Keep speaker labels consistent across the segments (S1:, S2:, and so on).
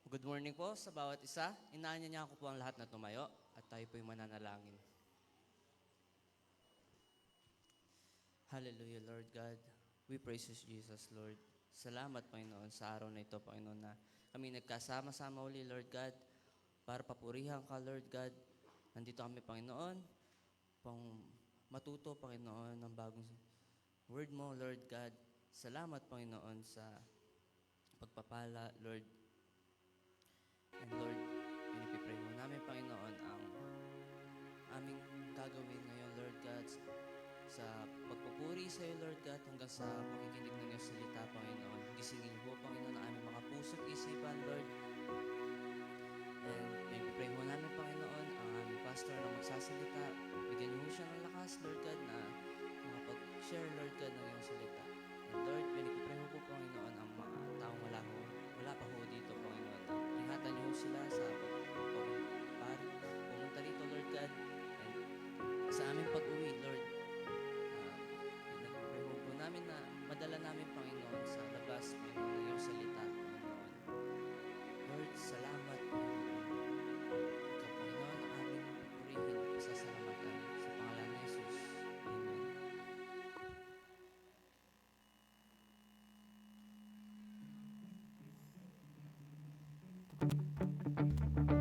S1: Good morning po sa bawat isa. Inaanyayahan ko po ang lahat na tumayo at tayo po'y mananalangin. Hallelujah, Lord God. We praise you, Jesus, Lord. Salamat, Panginoon, sa araw na ito, Panginoon, na kami nagkasama-sama uli, Lord God, para papurihan ka, Lord God. Nandito kami, Panginoon, pang matuto, Panginoon, ng bagong word mo, Lord God. Salamat, Panginoon, sa pagpapala, Lord. And Lord, pinipipray mo namin, Panginoon, ang aming gagawin ngayon, Lord God, sa pagpupuri sa iyo, Lord God, hanggang sa pakikinig ng iyong salita, Panginoon. Gisingin niyo po, Panginoon, ang aming mga puso't isipan, Lord. And pinipipray mo namin, Panginoon, ang aming pastor na magsasalita. Bigyan niyo siya ng lakas, Lord God, na makapag-share, Lord God, ng iyong salita. And Lord, pinipipray mo po, Panginoon, ang mga taong wala pa ho dito, Panginoon. Ingatan niyo sila sa pumunta rito, Lord God. And sa aming pag-uwi, Lord, pinag-pray po namin na madala namin, Panginoon, sa labas, Panginoon, ng iyong salita, Panginoon. Lord, salamat, Panginoon. Ikaw, Panginoon, ang aming pupurihin at pasasalamatan sa pangalan ni Jesus. Amen.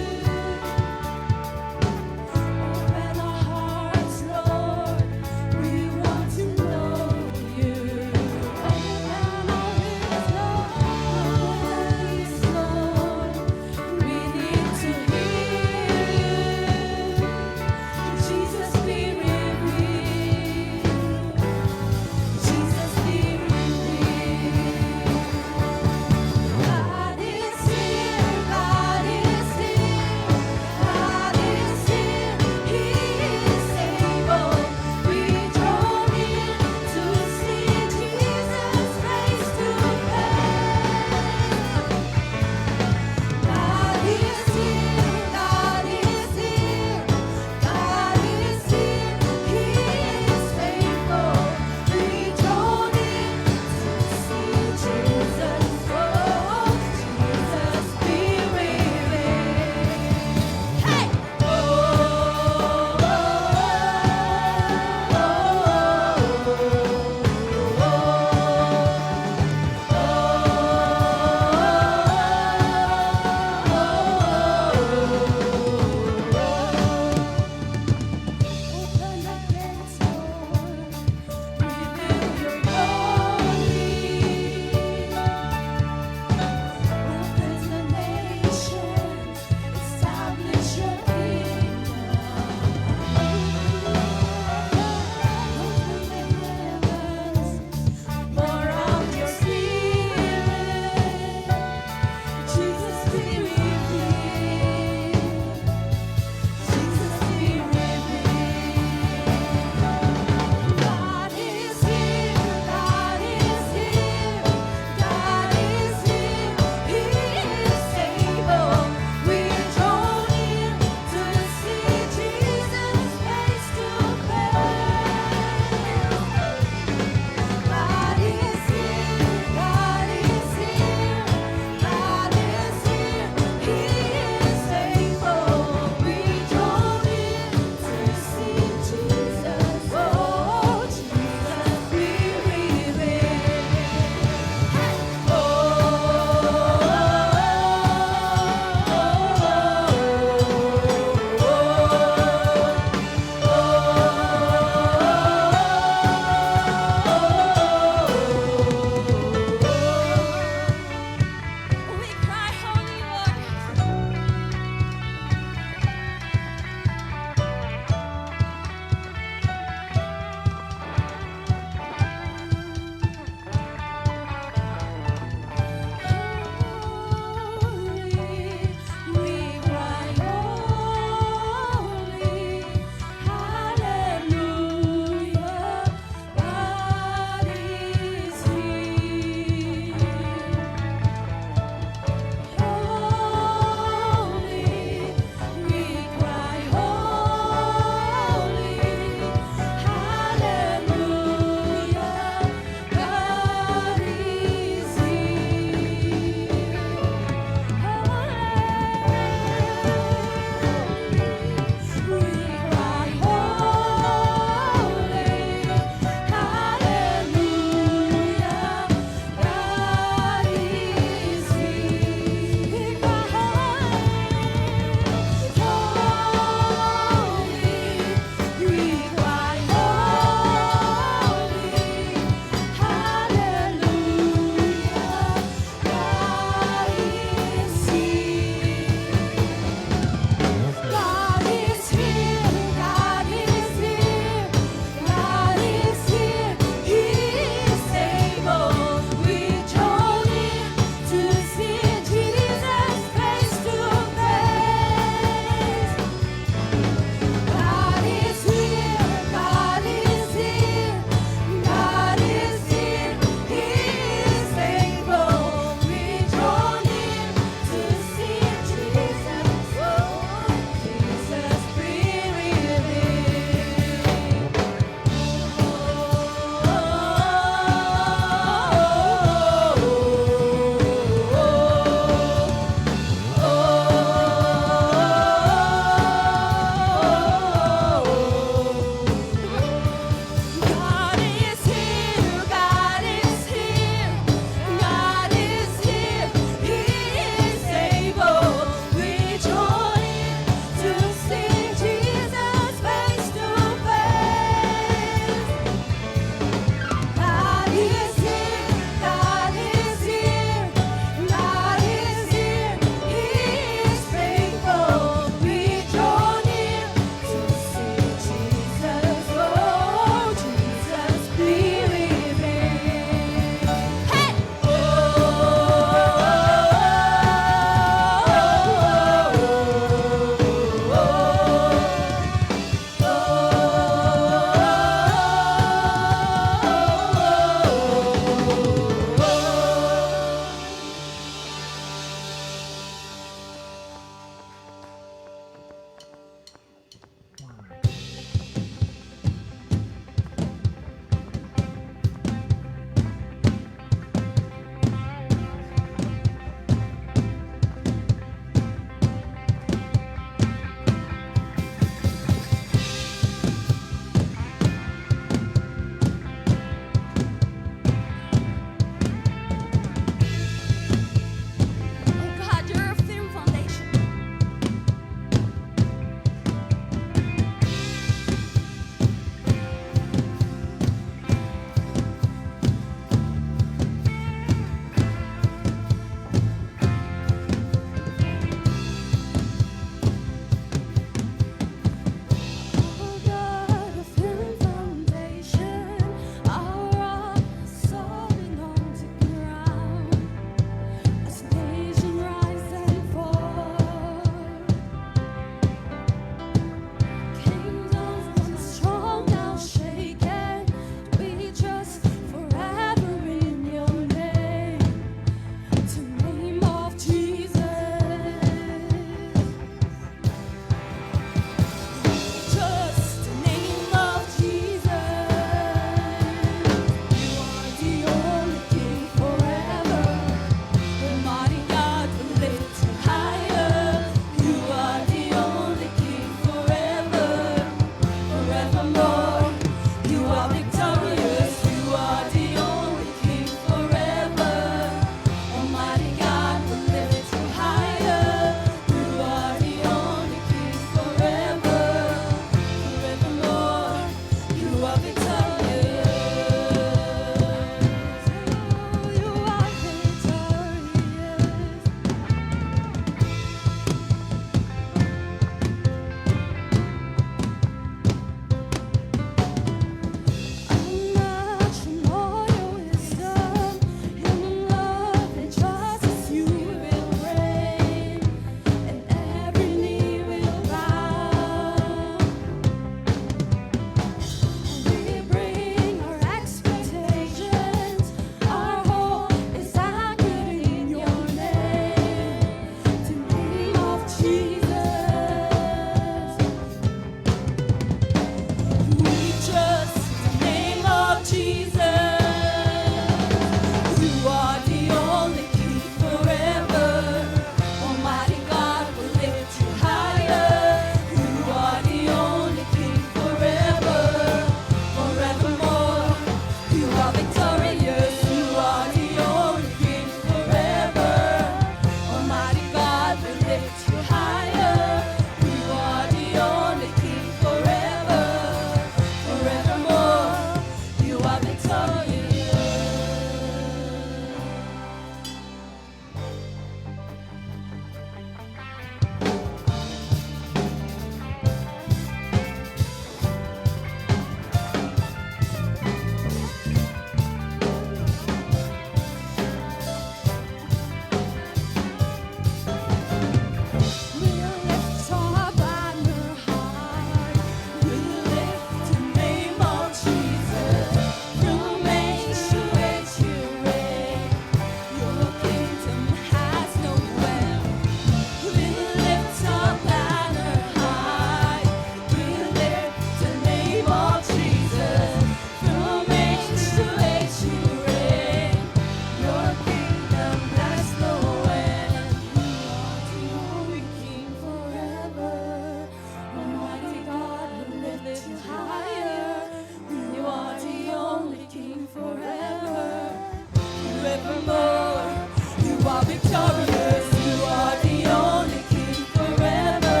S2: are victorious. You are the only King forever.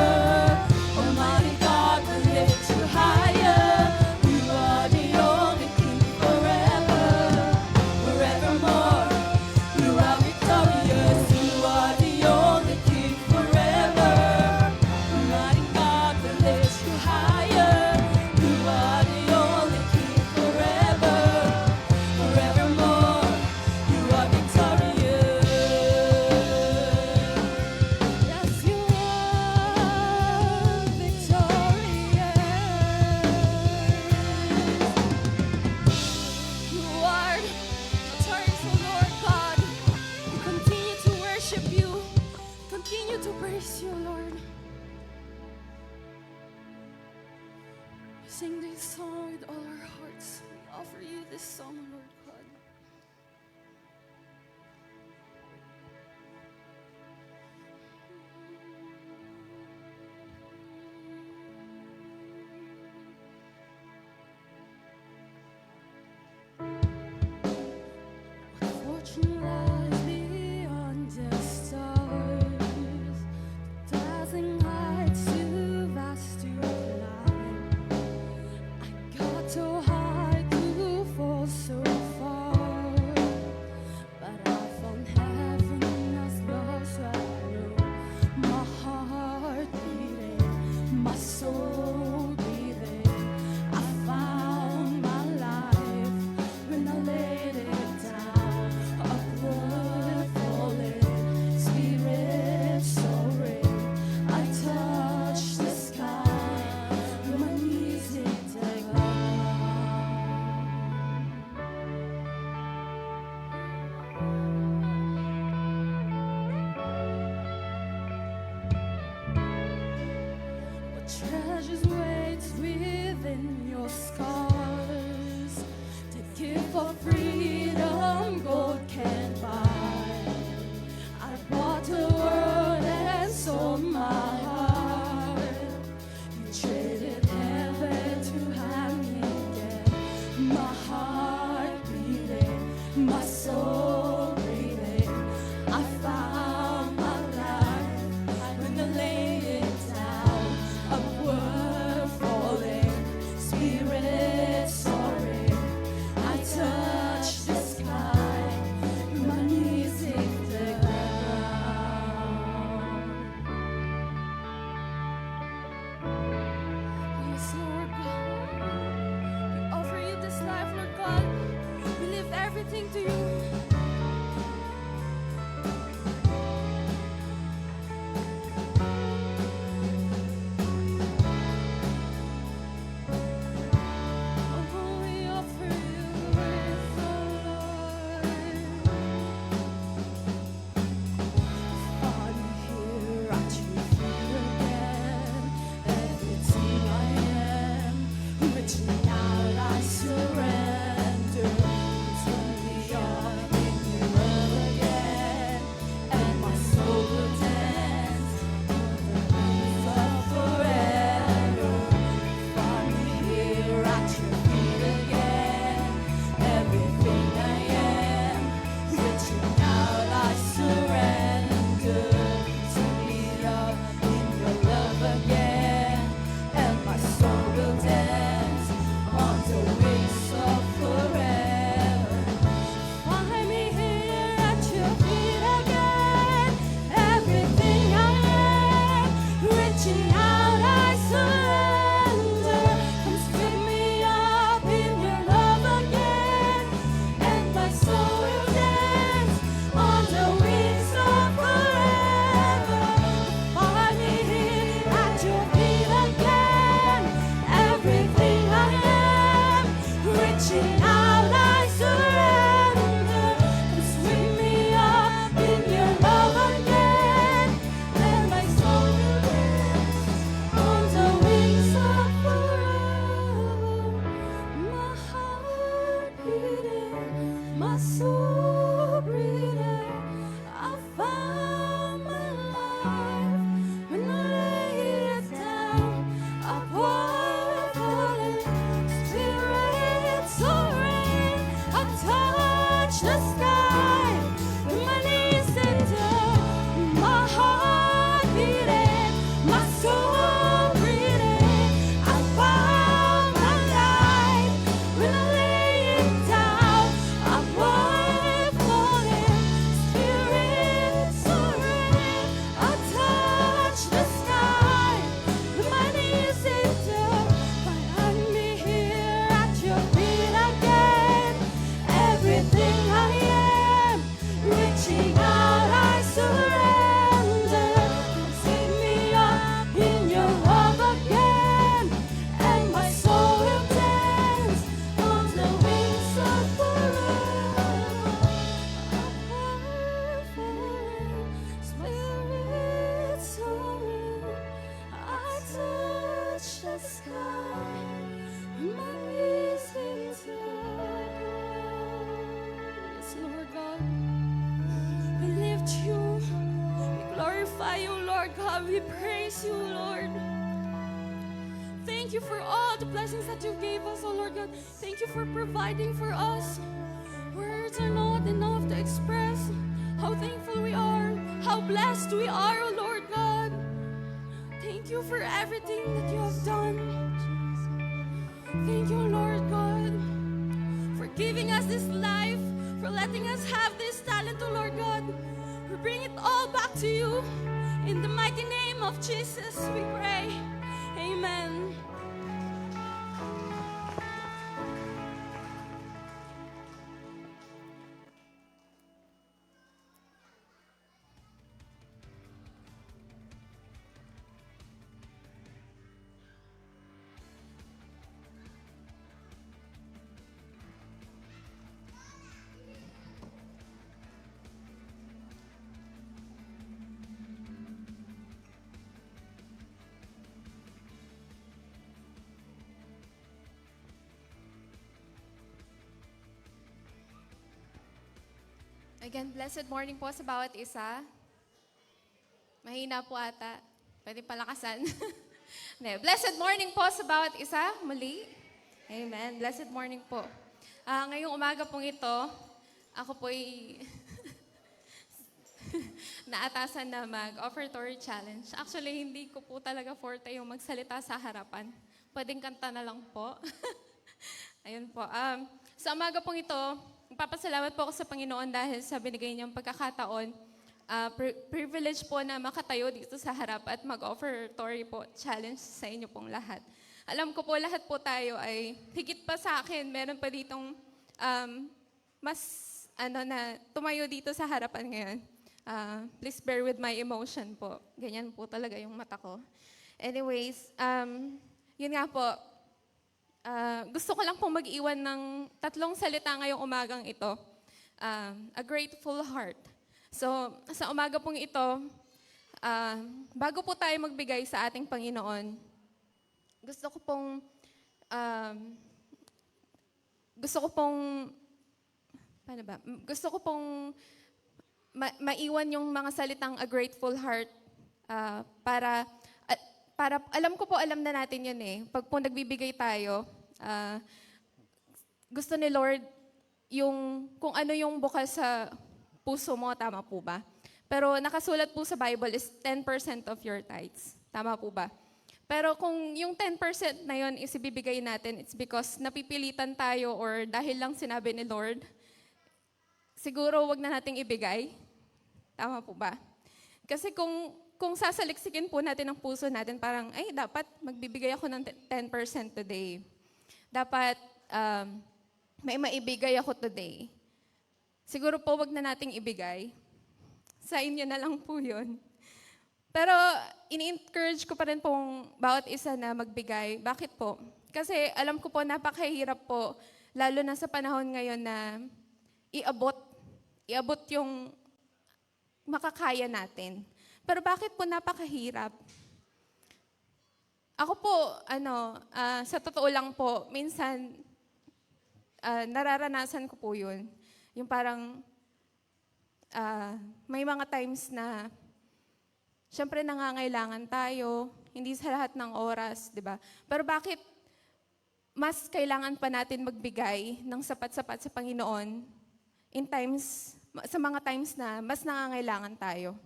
S2: Almighty God will lift you higher. You are the only King forever. Forevermore. You are victorious. You are the only King forever. Almighty God will lift you higher. You are the only King forever. Forevermore. You are victorious. Yes, you are victorious. You are victorious, O Lord God. We continue to worship you. Continue to praise you, Lord. We sing this song with all our hearts. We offer you this song, Lord God. Fortune lies beyond the stars, dazzling heights too vast to climb. I got so high to fall so far, but I found heaven as lost right now. My heart beating, my soul beating. I found my life when I laid it down. Upward falling, spirit soaring. I touched the sky when my knees hit the ground. What treasures wait within your scars? To give for freedom, gold can't buy. I bought the world and sold my heart. You traded heaven to have me again. My heart beating, my soul breathing. I found my life when I laid it down. Upward falling, spirit Lord God. We praise you, Lord. Thank you for all the blessings that you gave us, oh Lord God. Thank you for providing for us. Words are not enough to express how thankful we are, how blessed we are, oh Lord God. Thank you for everything that you have done. Thank you, Lord God, for giving us this life, for letting us have this talent, oh Lord God. We bring it all back to you. In the mighty name of Jesus, we pray. Amen.
S3: Again, blessed morning po sa bawat isa. Mahina po ata. Pwede palakasan. Hindi, blessed morning po sa bawat isa. Muli. Amen. Blessed morning po. Ngayong umaga pong ito, ako po'y naatasan na mag-offertory challenge. Actually, hindi ko po talaga forte yung magsalita sa harapan. Pwedeng kanta na lang po. Ayun po. Sa umaga pong ito, magpapasalamat po ako sa Panginoon dahil sa binigay niyang pagkakataon. Privilege po na makatayo dito sa harap at mag-offertory po challenge sa inyo pong lahat. Alam ko po lahat po tayo ay higit pa sa akin. Meron pa ditong mas na tumayo dito sa harapan ngayon. Please bear with my emotion po. Ganyan po talaga yung mata ko. Anyways, yun nga po. Gusto ko lang pong mag-iwan ng 3 salita ngayong umagang ito. A grateful heart. So, sa umaga pong ito, bago po tayo magbigay sa ating Panginoon, gusto ko pong maiwan yung mga salitang a grateful heart para alam na natin yun eh. Pag po nagbibigay tayo, gusto ni Lord yung kung ano yung bukal sa puso mo, tama po ba? Pero nakasulat po sa Bible is 10% of your tithes. Tama po ba? Pero kung yung 10% na yun is ibibigay natin, it's because napipilitan tayo or dahil lang sinabi ni Lord, siguro wag na nating ibigay. Tama po ba? Kasi kung sasaliksikin po natin ang puso natin, parang, ay, dapat magbibigay ako ng 10% today. Dapat may maibigay ako today. Siguro po, wag na nating ibigay. Sa inyo na lang po yun. Pero, ini-encourage ko pa rin pong bawat isa na magbigay. Bakit po? Kasi alam ko po, napakahirap po, lalo na sa panahon ngayon na iabot yung makakaya natin. Pero bakit po napakahirap? Ako po, sa totoo lang po, minsan, nararanasan ko po yun. Yung parang, may mga times na, syempre nangangailangan tayo, hindi sa lahat ng oras, di ba? Pero bakit mas kailangan pa natin magbigay ng sapat-sapat sa Panginoon sa mga times na mas nangangailangan tayo?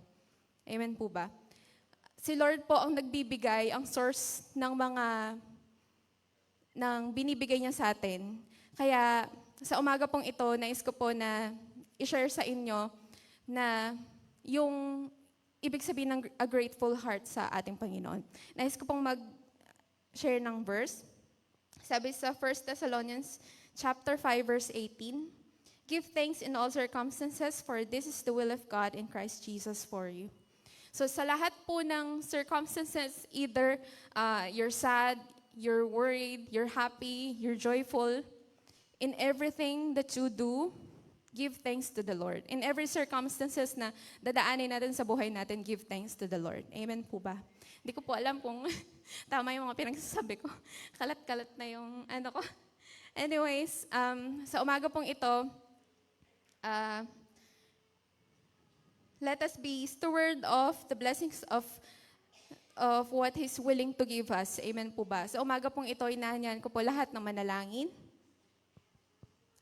S3: Amen po ba? Si Lord po ang nagbibigay, ang source ng binibigay niya sa atin. Kaya sa umaga pong ito, nais ko po na i-share sa inyo na yung ibig sabihin ng a grateful heart sa ating Panginoon. Nais ko pong mag-share ng verse. Sabi sa 1 Thessalonians chapter 5, verse 18, "Give thanks in all circumstances, for this is the will of God in Christ Jesus for you." So sa lahat po ng circumstances, either you're sad, you're worried, you're happy, you're joyful, in everything that you do, give thanks to the Lord. In every circumstances na dadaanin natin sa buhay natin, give thanks to the Lord. Amen po ba? Hindi ko po alam kung tama yung mga pinagsasabi ko. Kalat-kalat na yung ko. Anyways, sa umaga pong ito, let us be steward of the blessings of what He's willing to give us. Amen po ba? Sa umaga pong ito, inaanyahan ko po lahat ng manalangin.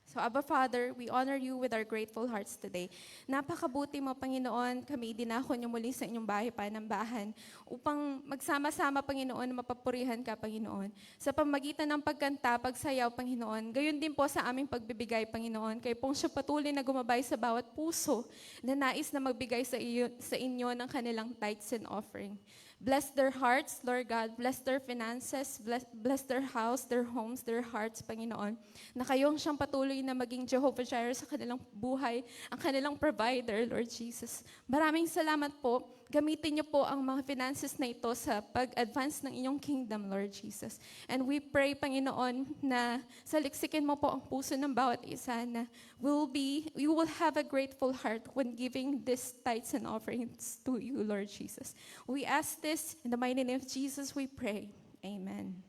S3: So, Abba Father, we honor you with our grateful hearts today. Napakabuti mo, Panginoon, kami dinako niyo muli sa inyong bahay panambahan upang magsama-sama, Panginoon, na mapapurihan ka, Panginoon. Sa pamagitan ng pagkanta, pagsayaw, Panginoon, gayon din po sa aming pagbibigay, Panginoon. Kayo pong siya patuloy na gumabay sa bawat puso na nais na magbigay sa inyo ng kanilang tithes and offering. Bless their hearts, Lord God. Bless their finances. Bless their house, their homes, their hearts, Panginoon. Na kayong siyang patuloy na maging Jehovah Jireh sa kanilang buhay, ang kanilang provider, Lord Jesus. Maraming salamat po. Gamitin niyo po ang mga finances na ito sa pag-advance ng inyong kingdom, Lord Jesus. And we pray, Panginoon, na saliksikin mo po ang puso ng bawat isa na we will have a grateful heart when giving these tithes and offerings to you, Lord Jesus. We ask this in the mighty name of Jesus, we pray. Amen.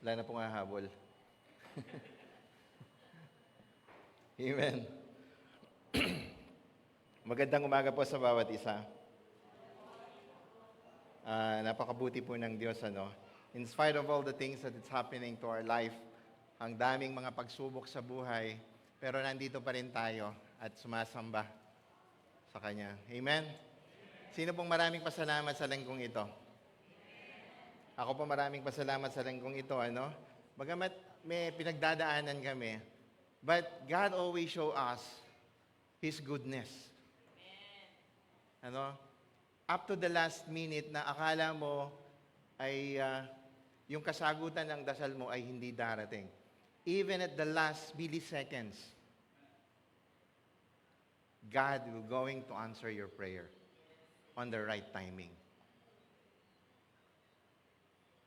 S4: Wala na pong hahabol. Amen. Magandang umaga po sa bawat isa. Napakabuti po ng Diyos, ano? In spite of all the things that is happening to our life, ang daming mga pagsubok sa buhay, pero nandito pa rin tayo at sumasamba sa Kanya. Amen? Sino pong maraming pasalamat sa linggong ito? Ako po maraming pasalamat sa linggong ito, ano? Bagamat may pinagdadaanan kami, but God always show us His goodness. Ano? Up to the last minute na akala mo ay yung kasagutan ng dasal mo ay hindi darating. Even at the last milliseconds, God will going to answer your prayer on the right timing.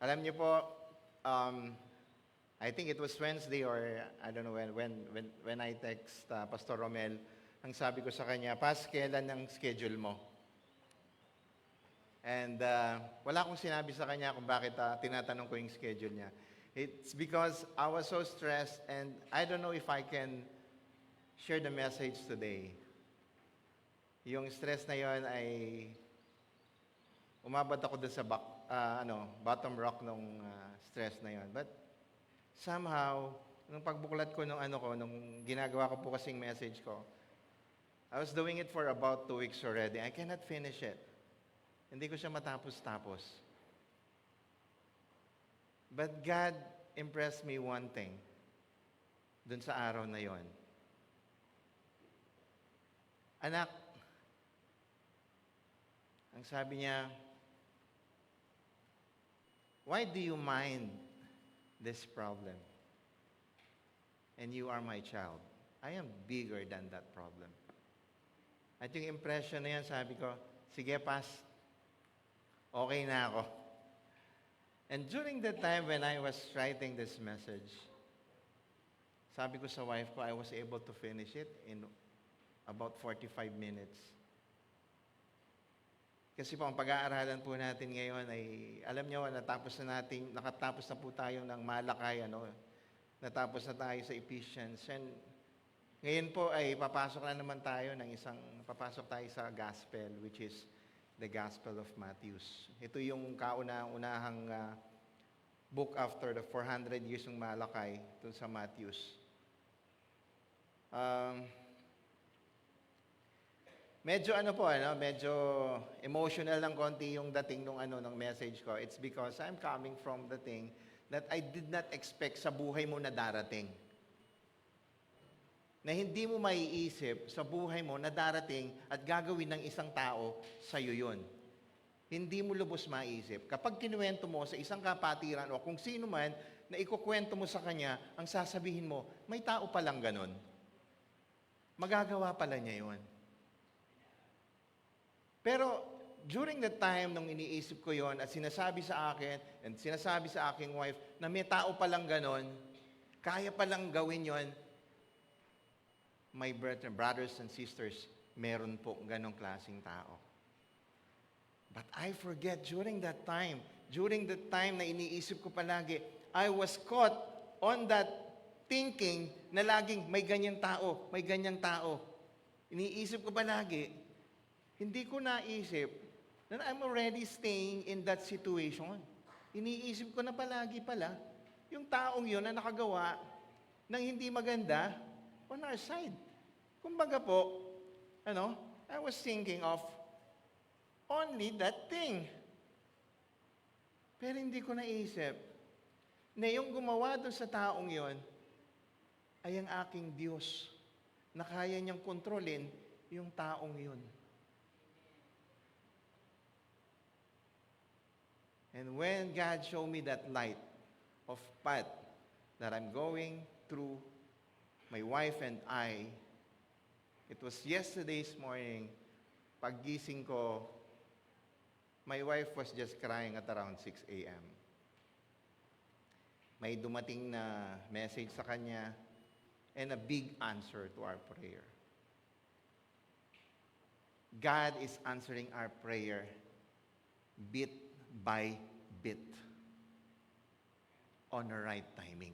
S4: Alam niyo po, I think it was Wednesday or I don't know when I text Pastor Romel, ang sabi ko sa kanya, Pas, kailan ang schedule mo? And wala akong sinabi sa kanya kung bakit tinatanong ko yung schedule niya. It's because I was so stressed and I don't know if I can share the message today. Yung stress na yon ay umabot ako doon sa bottom rock nung stress na yon. But somehow, nung pagbuklat ko nung ginagawa ko po kasing message ko, I was doing it for about 2 weeks already. I cannot finish it. Hindi ko siya matapos-tapos. But God impressed me one thing dun sa araw na yon. Anak, ang sabi niya, why do you mind this problem? And you are my child. I am bigger than that problem. At yung impression na yan, sabi ko, sige, Pas, okay na ako. And during the time when I was writing this message, sabi ko sa wife ko, I was able to finish it in about 45 minutes. Kasi po, ang pag-aaralan po natin ngayon ay, alam nyo, nakatapos na po tayo ng Malakay, natapos na tayo sa Ephesians. And ngayon po ay papasok papasok tayo sa Gospel, which is the Gospel of Matthew. Ito yung kauna-unahang book after the 400 years ng Malakay, ito sa Matthew. Medyo medyo emotional lang konti yung dating ng message ko. It's because I'm coming from the thing that I did not expect sa buhay mo na darating. Na hindi mo maiisip sa buhay mo na darating at gagawin ng isang tao sa'yo yun. Hindi mo lubos maiisip. Kapag kinuwento mo sa isang kapatiran o kung sino man na ikukwento mo sa kanya, ang sasabihin mo, may tao palang ganon. Magagawa pala niya yun. Pero during the time nung iniisip ko yon at sinasabi sa akin and sinasabi sa aking wife na may tao palang ganon, kaya palang gawin yon, my brothers and sisters, meron po ganong klaseng tao. But I forget during the time na iniisip ko palagi, I was caught on that thinking na laging may ganyang tao, may ganyang tao. Iniisip ko palagi, hindi ko naisip na I'm already staying in that situation. Iniisip ko na palagi pala, yung taong yun na nakagawa ng hindi maganda on our side. Kumbaga po, I was thinking of only that thing. Pero hindi ko naisip na yung gumawa doon sa taong yon ay ang aking Diyos na kaya niyang kontrolin yung taong yun. And when God showed me that light of path that I'm going through, my wife and I, it was yesterday's morning, paggising ko, my wife was just crying at around 6 a.m. May dumating na message sa kanya and a big answer to our prayer. God is answering our prayer bit by bit on the right timing.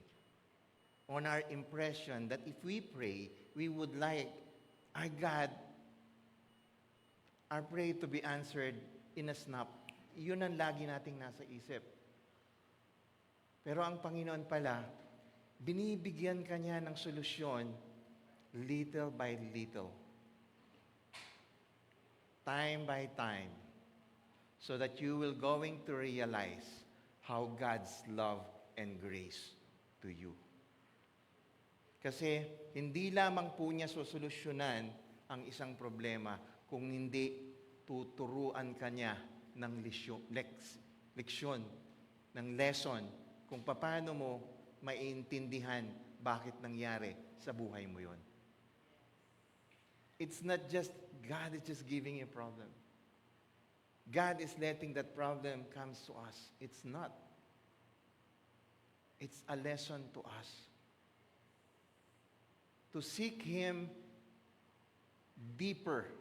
S4: On our impression that if we pray, we would like our God, our prayer to be answered in a snap. Yun ang lagi nating nasa isip. Pero ang Panginoon pala, binibigyan ka niya ng solusyon little by little. Time by time. So that you will going to realize how God's love and grace to you. Kasi hindi lamang po niya sosolusyonan ang isang problema kung hindi tuturuan ka niya ng leksyon, ng lesson kung paano mo maiintindihan bakit nangyari sa buhay mo yon. It's not just God is just giving you a problem. God is letting that problem comes to us. It's not. It's a lesson to us. To seek Him deeper.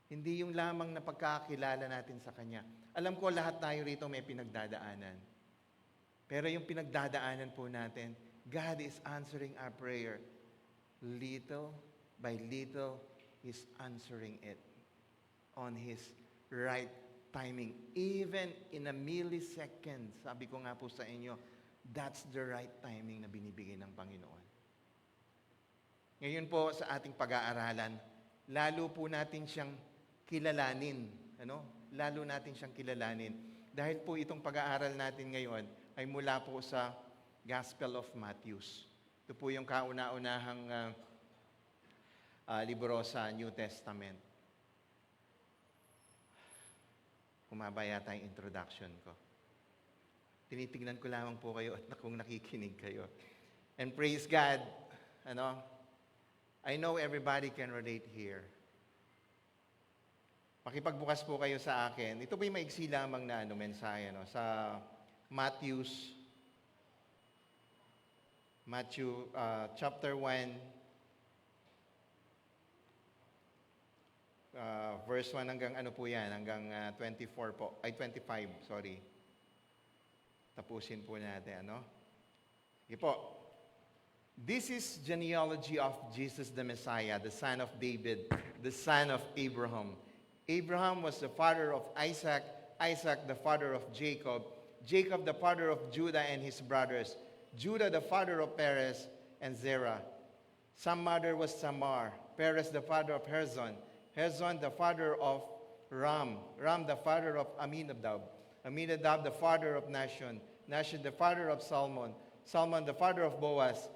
S4: Hindi yung lamang na pagkakilala natin sa Kanya. Alam ko lahat tayo rito may pinagdadaanan. Pero yung pinagdadaanan po natin, God is answering our prayer. Little by little, He's answering it on His right timing. Even in a millisecond, sabi ko nga po sa inyo, that's the right timing na binibigay ng Panginoon. Ngayon po sa ating pag-aaralan, lalo po natin siyang kilalanin. Lalo natin siyang kilalanin. Dahil po itong pag-aaral natin ngayon ay mula po sa Gospel of Matthew. Ito po yung kauna-unahang libro sa New Testament. Kumaba yata yung introduction ko. Tinitignan ko lamang po kayo at kung nakikinig kayo. And praise God, I know everybody can relate here. Makipagbukas po kayo sa akin. Ito po yung maiksi lamang na mensahe sa Matthew chapter 1, verse 1 hanggang po yan, hanggang 24 po, ay 25, sorry. Tapusin po natin, Sige po. This is genealogy of Jesus the Messiah, the son of David, the son of Abraham. Abraham was the father of Isaac, Isaac the father of Jacob, Jacob the father of Judah and his brothers, Judah the father of Perez and Zerah. Some mother was Tamar, Perez the father of Hezron, Hezron the father of Ram, Ram the father of Aminadab, Aminadab the father of Nahshon, Nahshon the father of Salmon, Salmon the father of Boaz,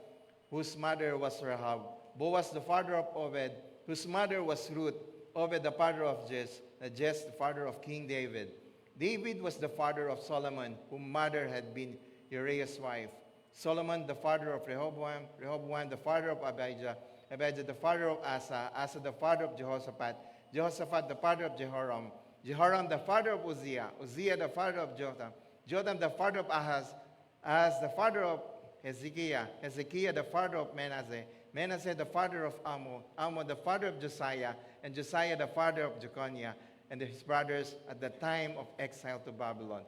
S4: whose mother was Rahab, Boaz the father of Obed, whose mother was Ruth, Obed the father of Jess, Jess the father of King David. David was the father of Solomon, whose mother had been Uriah's wife. Solomon the father of Rehoboam, Rehoboam the father of Abijah, Abijah the father of Asa, Asa the father of Jehoshaphat, Jehoshaphat the father of Jehoram, Jehoram the father of Uzziah, Uzziah the father of Jotham, Jotham the father of Ahaz, Ahaz the father of Hezekiah, Hezekiah the father of Manasseh, Manasseh the father of Ammon, Ammon the father of Josiah, and Josiah the father of Jeconiah, and his brothers at the time of exile to Babylon.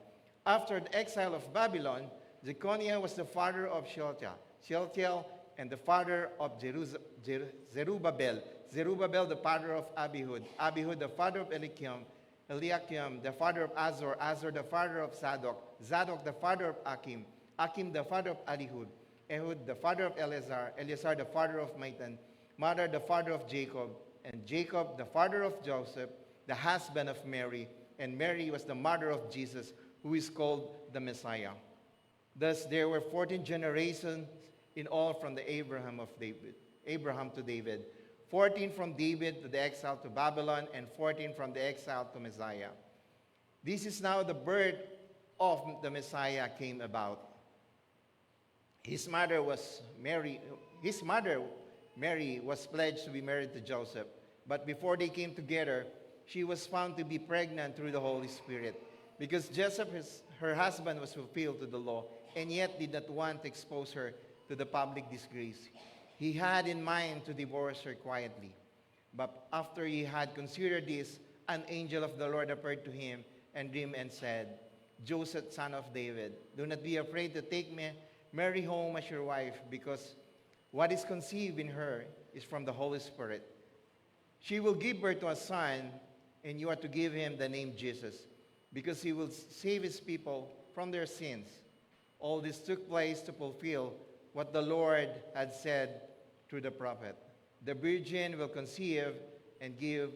S4: After the exile of Babylon, Jeconiah was the father of Shealtiel, Shealtiel and the father of Zerubbabel, Zerubbabel the father of Abihud, Abihud the father of Eliakim, Eliakim the father of Azor, Azor the father of Zadok, Zadok the father of Akim, Akim the father of Elihud, Ehud the father of Eleazar, Eleazar the father of Matan, Mother the father of Jacob, and Jacob the father of Joseph, the husband of Mary, and Mary was the mother of Jesus, who is called the Messiah. Thus there were 14 generations in all from the Abraham to David, 14 from David to the exile to Babylon, and 14 from the exile to Messiah. This is now the birth of the Messiah came about. His mother Mary was pledged to be married to Joseph, but before they came together, she was found to be pregnant through the Holy Spirit, because Joseph, her husband, was fulfilled to the law, and yet did not want to expose her to the public disgrace. He had in mind to divorce her quietly. But after he had considered this, an angel of the Lord appeared to him and dreamed and said, Joseph, son of David, do not be afraid to take Mary home as your wife, because what is conceived in her is from the Holy Spirit. She will give birth to a son, and you are to give him the name Jesus, because he will save his people from their sins. All this took place to fulfill what the Lord had said through the prophet. The virgin will conceive and give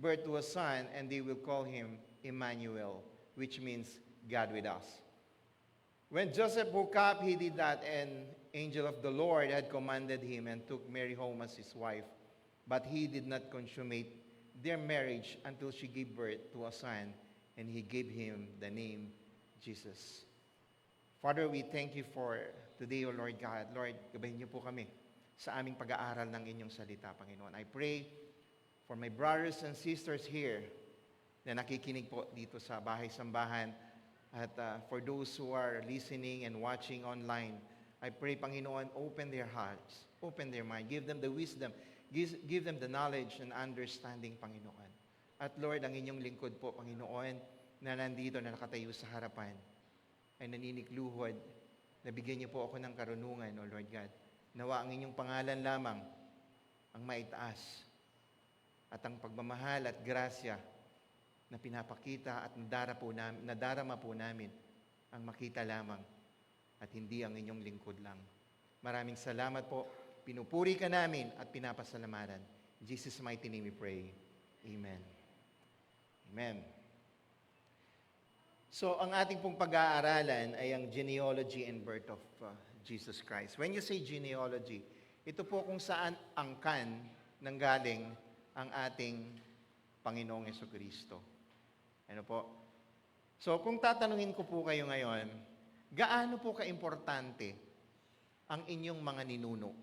S4: birth to a son, and they will call him Emmanuel, which means God with us. When Joseph woke up, he did that, and angel of the Lord had commanded him and took Mary home as his wife. But he did not consummate their marriage until she gave birth to a son, and he gave him the name Jesus. Father, we thank you for today, O Lord God. Lord, gabahin niyo po kami sa aming pag-aaral ng inyong salita, Panginoon. I pray for my brothers and sisters here na nakikinig po dito sa bahay-sambahan, at for those who are listening and watching online, I pray, Panginoon, open their hearts, open their mind, give them the wisdom, give them the knowledge and understanding, Panginoon. At Lord, ang inyong lingkod po, Panginoon, na nandito na nakatayo sa harapan, ay naninikluhod, nabigyan niyo po ako ng karunungan, O Lord God. Nawa ang inyong pangalan lamang ang maitaas, at ang pagmamahal at grasya na pinapakita at nadarama po namin ang makita lamang at hindi ang inyong lingkod lang. Maraming salamat po. Pinupuri ka namin at pinapasalamatan. In Jesus' mighty name we pray. Amen. Amen. So, ang ating pong pag-aaralan ay ang genealogy and birth of Jesus Christ. When you say genealogy, ito po kung saan angkan nanggaling ang ating Panginoong Jesucristo. Ano po? So, kung tatanungin ko po kayo ngayon, gaano po kaimportante ang inyong mga ninuno?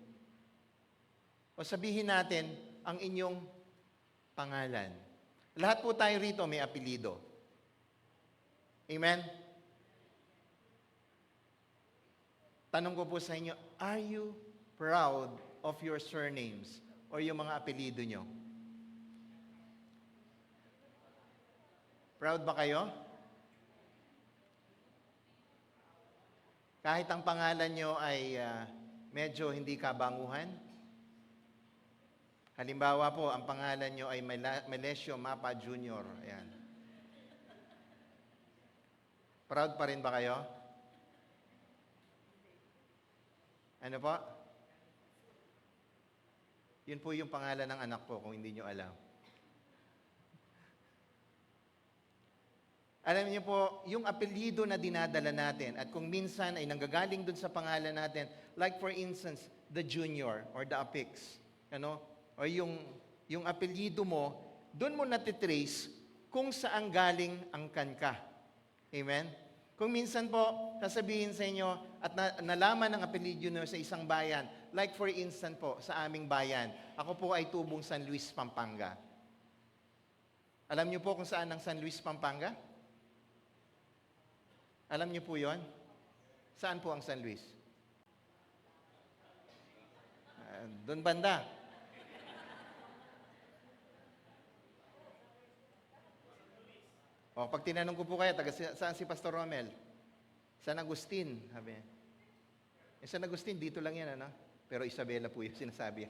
S4: O sabihin natin, ang inyong pangalan. Lahat po tayo rito may apelido. Amen? Tanong ko po sa inyo, are you proud of your surnames or yung mga apelido nyo? Proud ba kayo? Kahit ang pangalan nyo ay medyo hindi kabanguhan? Halimbawa po, ang pangalan nyo ay Melesio Mapa Jr. Ayan. Proud pa rin ba kayo? Ano po? Yun po yung pangalan ng anak ko kung hindi nyo alam. Alam niyo po, yung apelyido na dinadala natin at kung minsan ay nanggagaling dun sa pangalan natin, like for instance, the junior or the apix, ano? O yung apelyido mo, dun mo natitrace kung saan galing ang ka. Amen? Kung minsan po, sasabihin sa inyo at nalaman ng apelyido nyo sa isang bayan, like for instance po, sa aming bayan, ako po ay tubong San Luis, Pampanga. Alam niyo po kung saan ang San Luis, Pampanga? Alam niyo po yon? Saan po ang San Luis? Doon banda. O, pag tinanong ko po kayo, saan si Pastor Romel? San Agustin, sabi. San Agustin, dito lang yan, ano? Pero Isabela po yung sinasabi.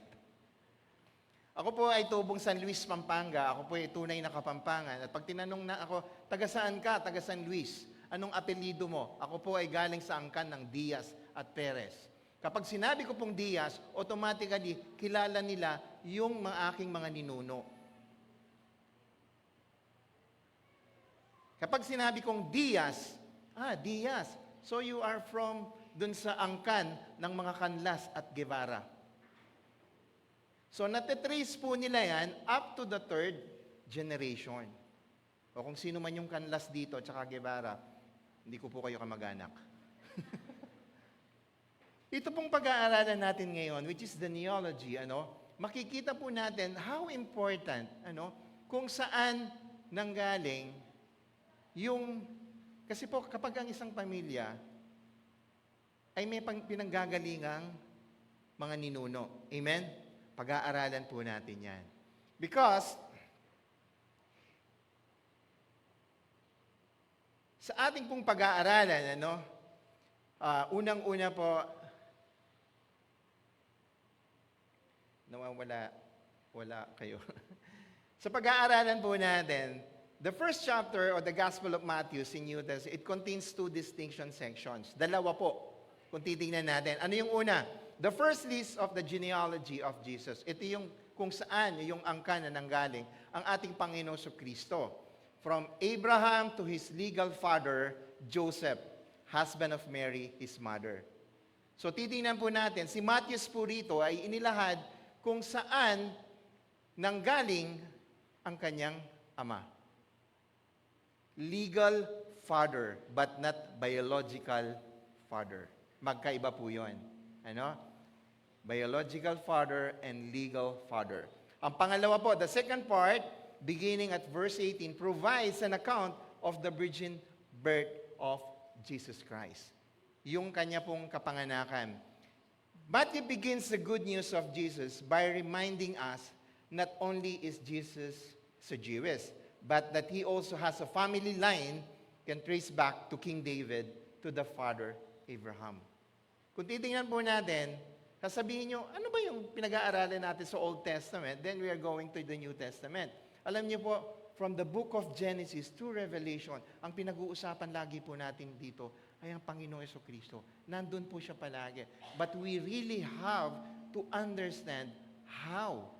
S4: Ako po ay tubong San Luis, Pampanga. Ako po ay tunay na Kapampangan. At pag tinanong na ako, taga saan ka? Taga San Luis. Anong apelyido mo? Ako po ay galing sa angkan ng Diaz at Perez. Kapag sinabi ko pong Diaz, automatically, kilala nila yung aking mga ninuno. Kapag sinabi kong Diaz, Diaz. So you are from dun sa angkan ng mga Canlas at Guevara. So natitrace po nila yan up to the 3rd generation. O kung sino man yung Canlas dito at saka Guevara, hindi ko po kayo kamag-anak. Ito pong pag-aaralan natin ngayon, which is the neology, makikita po natin how important, kung saan nanggaling yung, kasi po kapag ang isang pamilya ay may pinanggagalingang mga ninuno. Amen? Pag-aaralan po natin yan. Because, sa ating pong pag-aaralan, unang-una po, wala kayo. Sa pag-aaralan po natin, the first chapter of the Gospel of Matthew in New Testament, it contains 2 distinction sections. Dalawa po, kung titingnan natin. Ano yung una? The first list of the genealogy of Jesus. Ito yung kung saan yung angkan na nanggaling ang ating Panginoon Kristo. From Abraham to his legal father, Joseph, husband of Mary, his mother. So titingnan po natin, si Matthew po rito ay inilahad kung saan nanggaling ang kanyang ama. Legal father, but not biological father. Magkaiba po yun. Biological father and legal father. Ang pangalawa po, the second part, beginning at verse 18, provides an account of the virgin birth of Jesus Christ. Yung kanya pong kapanganakan. Matthew begins the good news of Jesus by reminding us not only is Jesus a Jewish, but that he also has a family line can trace back to King David, to the father Abraham. Kung titingnan po natin, sasabihin nyo, ano ba yung pinag-aaralan natin sa Old Testament? Then we are going to the New Testament. Alam niyo po, from the book of Genesis to Revelation, ang pinag-uusapan lagi po natin dito ay ang Panginoong Jesucristo. Nandun po siya palagi. But we really have to understand how.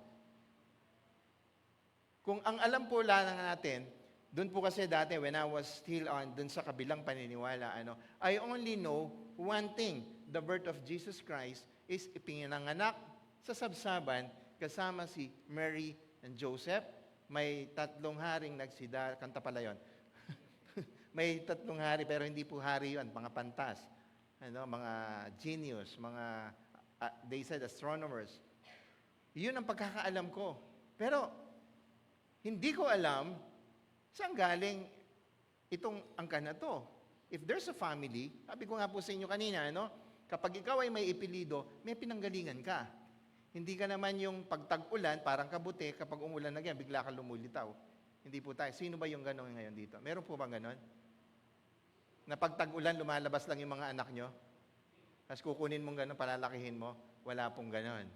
S4: Kung ang alam po lang natin, doon po kasi dati, when I was still doon sa kabilang paniniwala, I only know one thing. The birth of Jesus Christ is ipinanganak sa sabsaban kasama si Mary and Joseph. May 3 haring nagsida, kanta pala yun. May 3 hari, pero hindi po hari yun, mga pantas. Mga genius, mga, they said astronomers. Yun ang pagkakaalam ko. Pero, hindi ko alam saan galing itong angkan na to. If there's a family, sabi ko nga po sa inyo kanina, kapag ikaw ay may ipilido, may pinanggalingan ka. Hindi ka naman yung pagtag-ulan, parang kabuti, kapag umulan na yan, bigla ka lumulitaw. Hindi po tayo. Sino ba yung gano'n ngayon dito? Meron po bang gano'n? Na pag tag-ulan, lumalabas lang yung mga anak nyo? Tapos kukunin mong gano'n, palalakihin mo? Wala pong gano'n.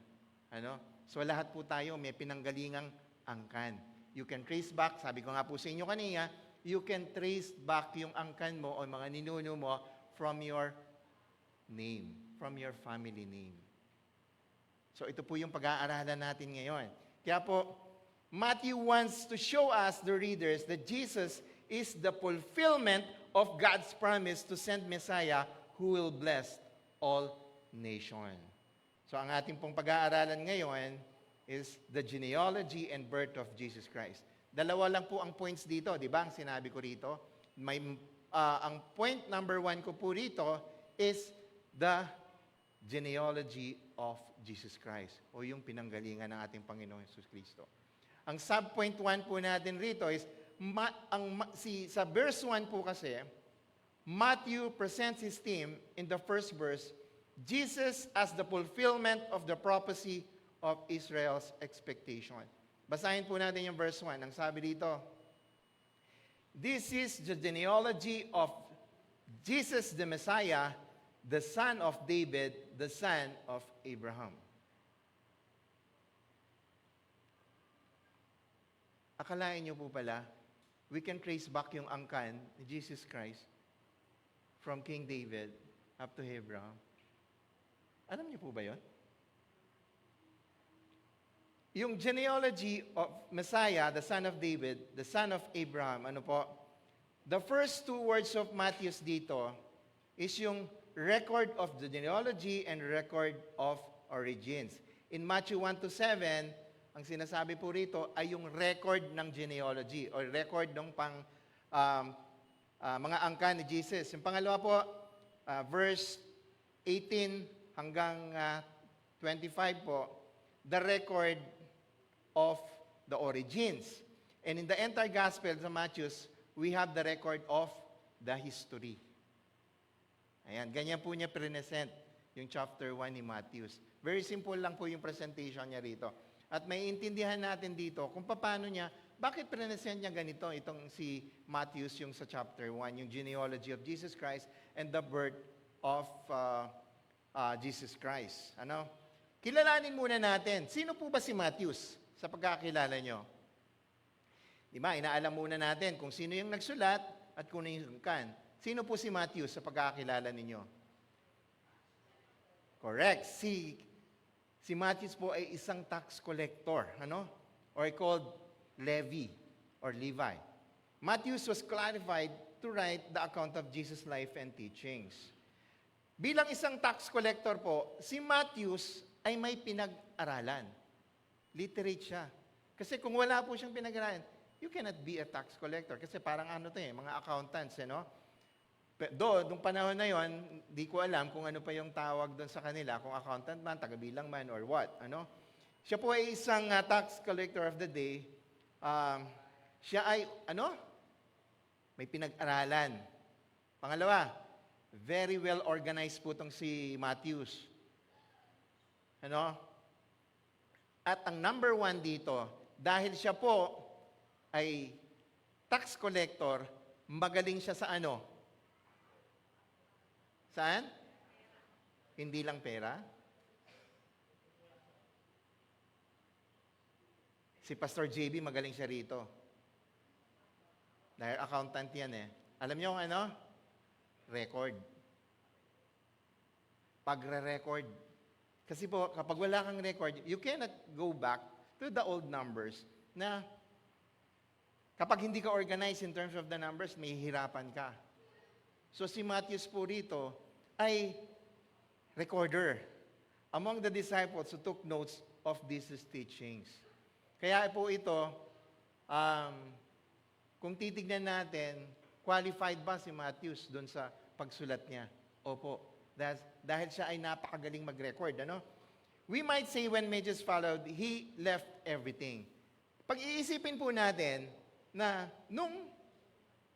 S4: So lahat po tayo may pinanggalingang angkan. You can trace back, sabi ko nga po sa inyo kanina, you can trace back yung angkan mo o mga ninuno mo from your name, from your family name. So ito po yung pag-aaralan natin ngayon. Kaya po, Matthew wants to show us, the readers, that Jesus is the fulfillment of God's promise to send Messiah who will bless all nations. So ang ating pong pag-aaralan ngayon is the genealogy and birth of Jesus Christ. Dalawa lang po ang points dito, di ba? Ang sinabi ko rito. Ang point number 1 ko po rito is the genealogy of Jesus Christ o yung pinanggalingan ng ating Panginoong Jesus Kristo. Ang subpoint 1 po natin rito is, sa verse 1 po kasi, Matthew presents his theme in the first verse, Jesus as the fulfillment of the prophecy of Israel's expectation. Basahin po natin yung verse 1. Ang sabi dito, this is the genealogy of Jesus the Messiah, the son of David, the son of Abraham. Akalain niyo po pala, we can trace back yung angkan ni Jesus Christ from King David up to Abraham. Alam niyo po ba yun? Yung genealogy of Messiah, the son of David, the son of Abraham, the first two words of Matthew dito is yung record of the genealogy and record of origins. In Matthew 1-7, ang sinasabi po rito ay yung record ng genealogy or record ng mga angkan ni Jesus. Yung pangalawa po, verse 18 hanggang 25 po, the record of the origins. And in the entire Gospel of Matthew, we have the record of the history. Ayan, ganyan po niya present yung chapter 1 ni Matthew. Very simple lang po yung presentation niya rito. At may intindihan natin dito kung paano niya, bakit present niya ganito, itong si Matthew yung sa chapter 1, yung genealogy of Jesus Christ and the birth of Jesus Christ. Kilalanin muna natin, sino po ba si Matthew sa pagkakilala nyo? Diba, inaalam muna natin kung sino yung nagsulat at kung ano yung kan. Sino po si Matthew sa pagkakilala ninyo? Correct. Si Matthew po ay isang tax collector, or called Levi or Levi. Matthew was qualified to write the account of Jesus' life and teachings. Bilang isang tax collector po, si Matthew ay may pinag-aralan. Literate siya. Kasi kung wala po siyang pinag-aralan, you cannot be a tax collector. Kasi parang mga accountants, nung panahon na yon, di ko alam kung ano pa yung tawag doon sa kanila, kung accountant man, tagabilang man, or what. Siya po ay isang tax collector of the day. Siya ay, may pinag-aralan. Pangalawa, very well organized po itong si Matthew. At ang number 1 dito, dahil siya po ay tax collector, magaling siya sa Saan? Hindi lang pera. Si Pastor JB, magaling siya rito. Dahil accountant yan Alam niyo kung record. Pagre-record. Kasi po, kapag wala kang record, you cannot go back to the old numbers na kapag hindi ka organized in terms of the numbers, may hirapan ka. So si Matthew po rito ay recorder among the disciples who took notes of Jesus' teachings. Kaya po ito, kung titignan natin, qualified ba si Matthew doon sa pagsulat niya? Opo. Dahil siya ay napakagaling mag-record. We might say when Matthew followed, he left everything. Pag-iisipin po natin na nung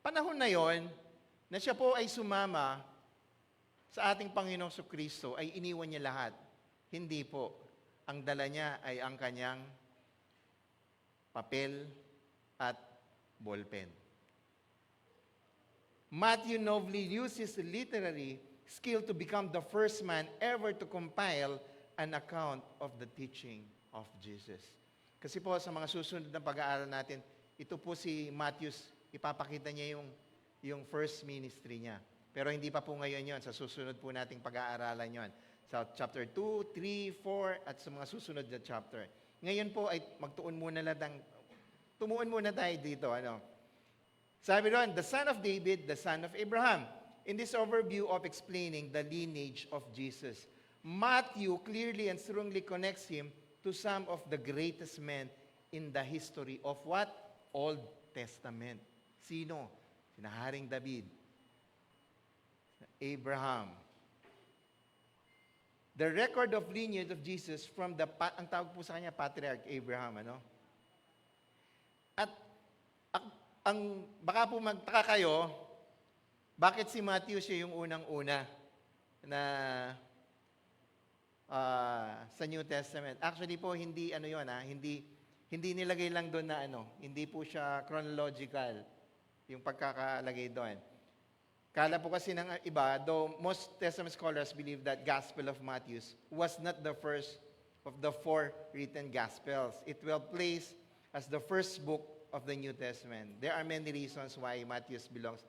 S4: panahon na yon, na siya po ay sumama sa ating Panginoong Kristo, ay iniwan niya lahat. Hindi po. Ang dala niya ay ang kanyang papel at ballpen. Matthew nobly used his literary skill to become the first man ever to compile an account of the teaching of Jesus. Kasi po sa mga susunod na pag-aaral natin, ito po si Matthew, ipapakita niya yung first ministry niya. Pero hindi pa po ngayon yon. Sa susunod po nating pag-aaralan yon. Sa chapter 2, 3, 4, at sa mga susunod na chapter. Ngayon po ay tumuon muna tayo dito. Sabi doon, the son of David, the son of Abraham. In this overview of explaining the lineage of Jesus, Matthew clearly and strongly connects him to some of the greatest men in the history of what? Old Testament. Sino? Sina Haring David, Abraham. The record of lineage of Jesus from ang tawag po sa kanya, Patriarch Abraham, At baka po magtaka kayo, bakit si Matthew siya yung unang-una na sa New Testament? Actually po, hindi hindi nilagay lang doon na hindi po siya chronological yung pagkakalagay doon. Kala po kasi ng iba, though most Testament scholars believe that Gospel of Matthew was not the first of the 4 written Gospels. It will place as the first book of the New Testament. There are many reasons why Matthew belongs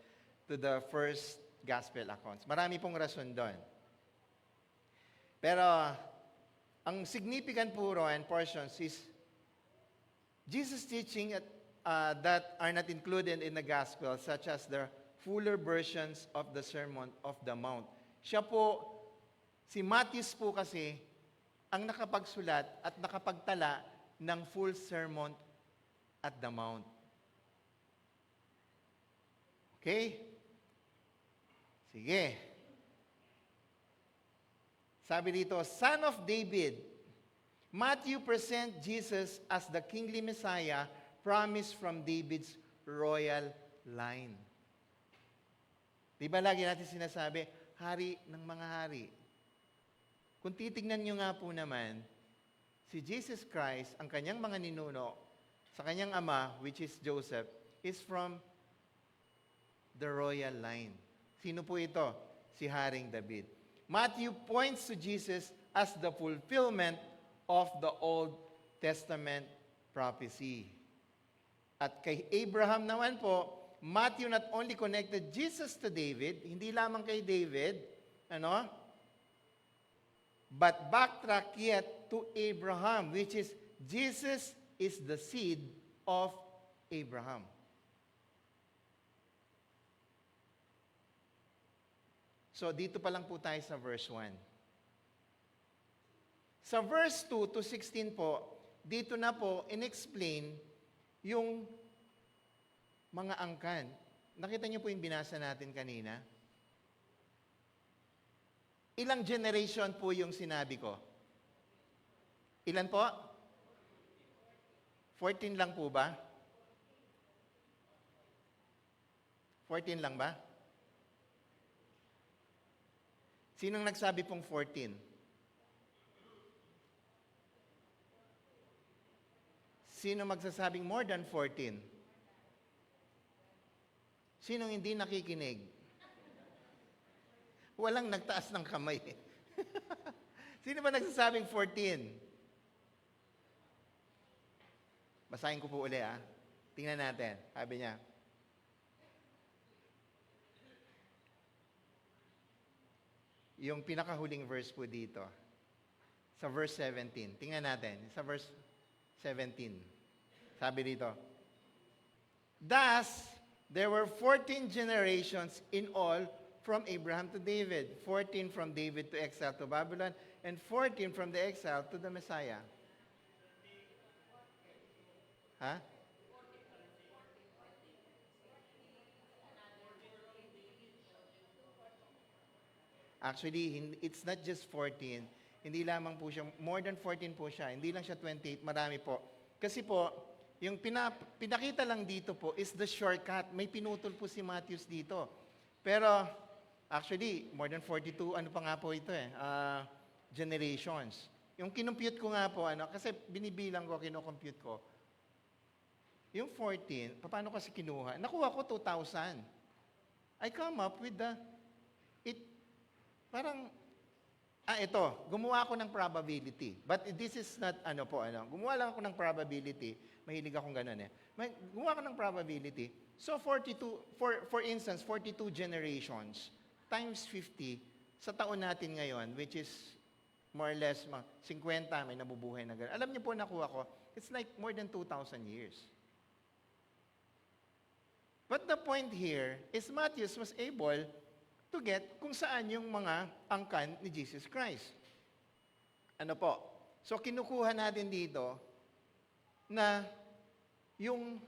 S4: to the first Gospel accounts. Marami pong rason doon. Pero, ang significant po and portions is Jesus' teaching that are not included in the Gospel, such as the fuller versions of the Sermon of the Mount. Siya po, si Matthew po kasi, ang nakapagsulat at nakapagtala ng full Sermon at the Mount. Okay? Sige. Sabi dito, Son of David, Matthew presents Jesus as the kingly Messiah promised from David's royal line. Di ba lagi natin sinasabi, hari ng mga hari. Kung titignan nyo nga po naman, si Jesus Christ, ang kanyang mga ninuno, sa kanyang ama, which is Joseph, is from the royal line. Sino po ito? Si Haring David. Matthew points to Jesus as the fulfillment of the Old Testament prophecy. At kay Abraham naman po, Matthew not only connected Jesus to David, hindi lamang kay David, but backtrack yet to Abraham, which is Jesus is the seed of Abraham. So, dito pa lang po tayo sa verse 1. Sa verse 2 to 16 po, dito na po in-explain yung mga angkan. Nakita niyo po yung binasa natin kanina? Ilang generation po yung sinabi ko? Ilan po? 14 lang po ba? 14 lang ba? Sinong nagsabi pong 14? Sino magsasabing more than 14? Sinong hindi nakikinig? Walang nagtaas ng kamay. Sino ba nagsasabing 14? Basahin ko po uli, Tingnan natin. Sabi niya, yung pinakahuling verse po dito, sa verse 17. Tingnan natin, sa verse 17. Sabi dito, Thus, there were 14 generations in all from Abraham to David. 14 from David to exile to Babylon, and 14 from the exile to the Messiah. Ha? Actually, it's not just 14. Hindi lamang po siya, more than 14 po siya. Hindi lang siya 28, marami po. Kasi po, yung pinakita lang dito po is the shortcut. May pinutol po si Matthew dito. Pero, actually, more than 42, ano pa nga po ito generations. Yung kinumpute ko nga po, kasi binibilang ko, kinukompute ko, yung 14, paano kasi kinuha? Nakuha ko 2,000. I come up with ito, gumawa ako ng probability. But this is not, gumawa lang ako ng probability. Mahilig akong ganun Gumawa ako ng probability. So 42, for instance, 42 generations times 50 sa taon natin ngayon, which is more or less 50 may nabubuhay na ganun. Alam niyo po nakuha ko, it's like more than 2,000 years. But the point here is Matthew was able to get kung saan yung mga angkan ni Jesus Christ. Ano po? So, kinukuha natin dito na yung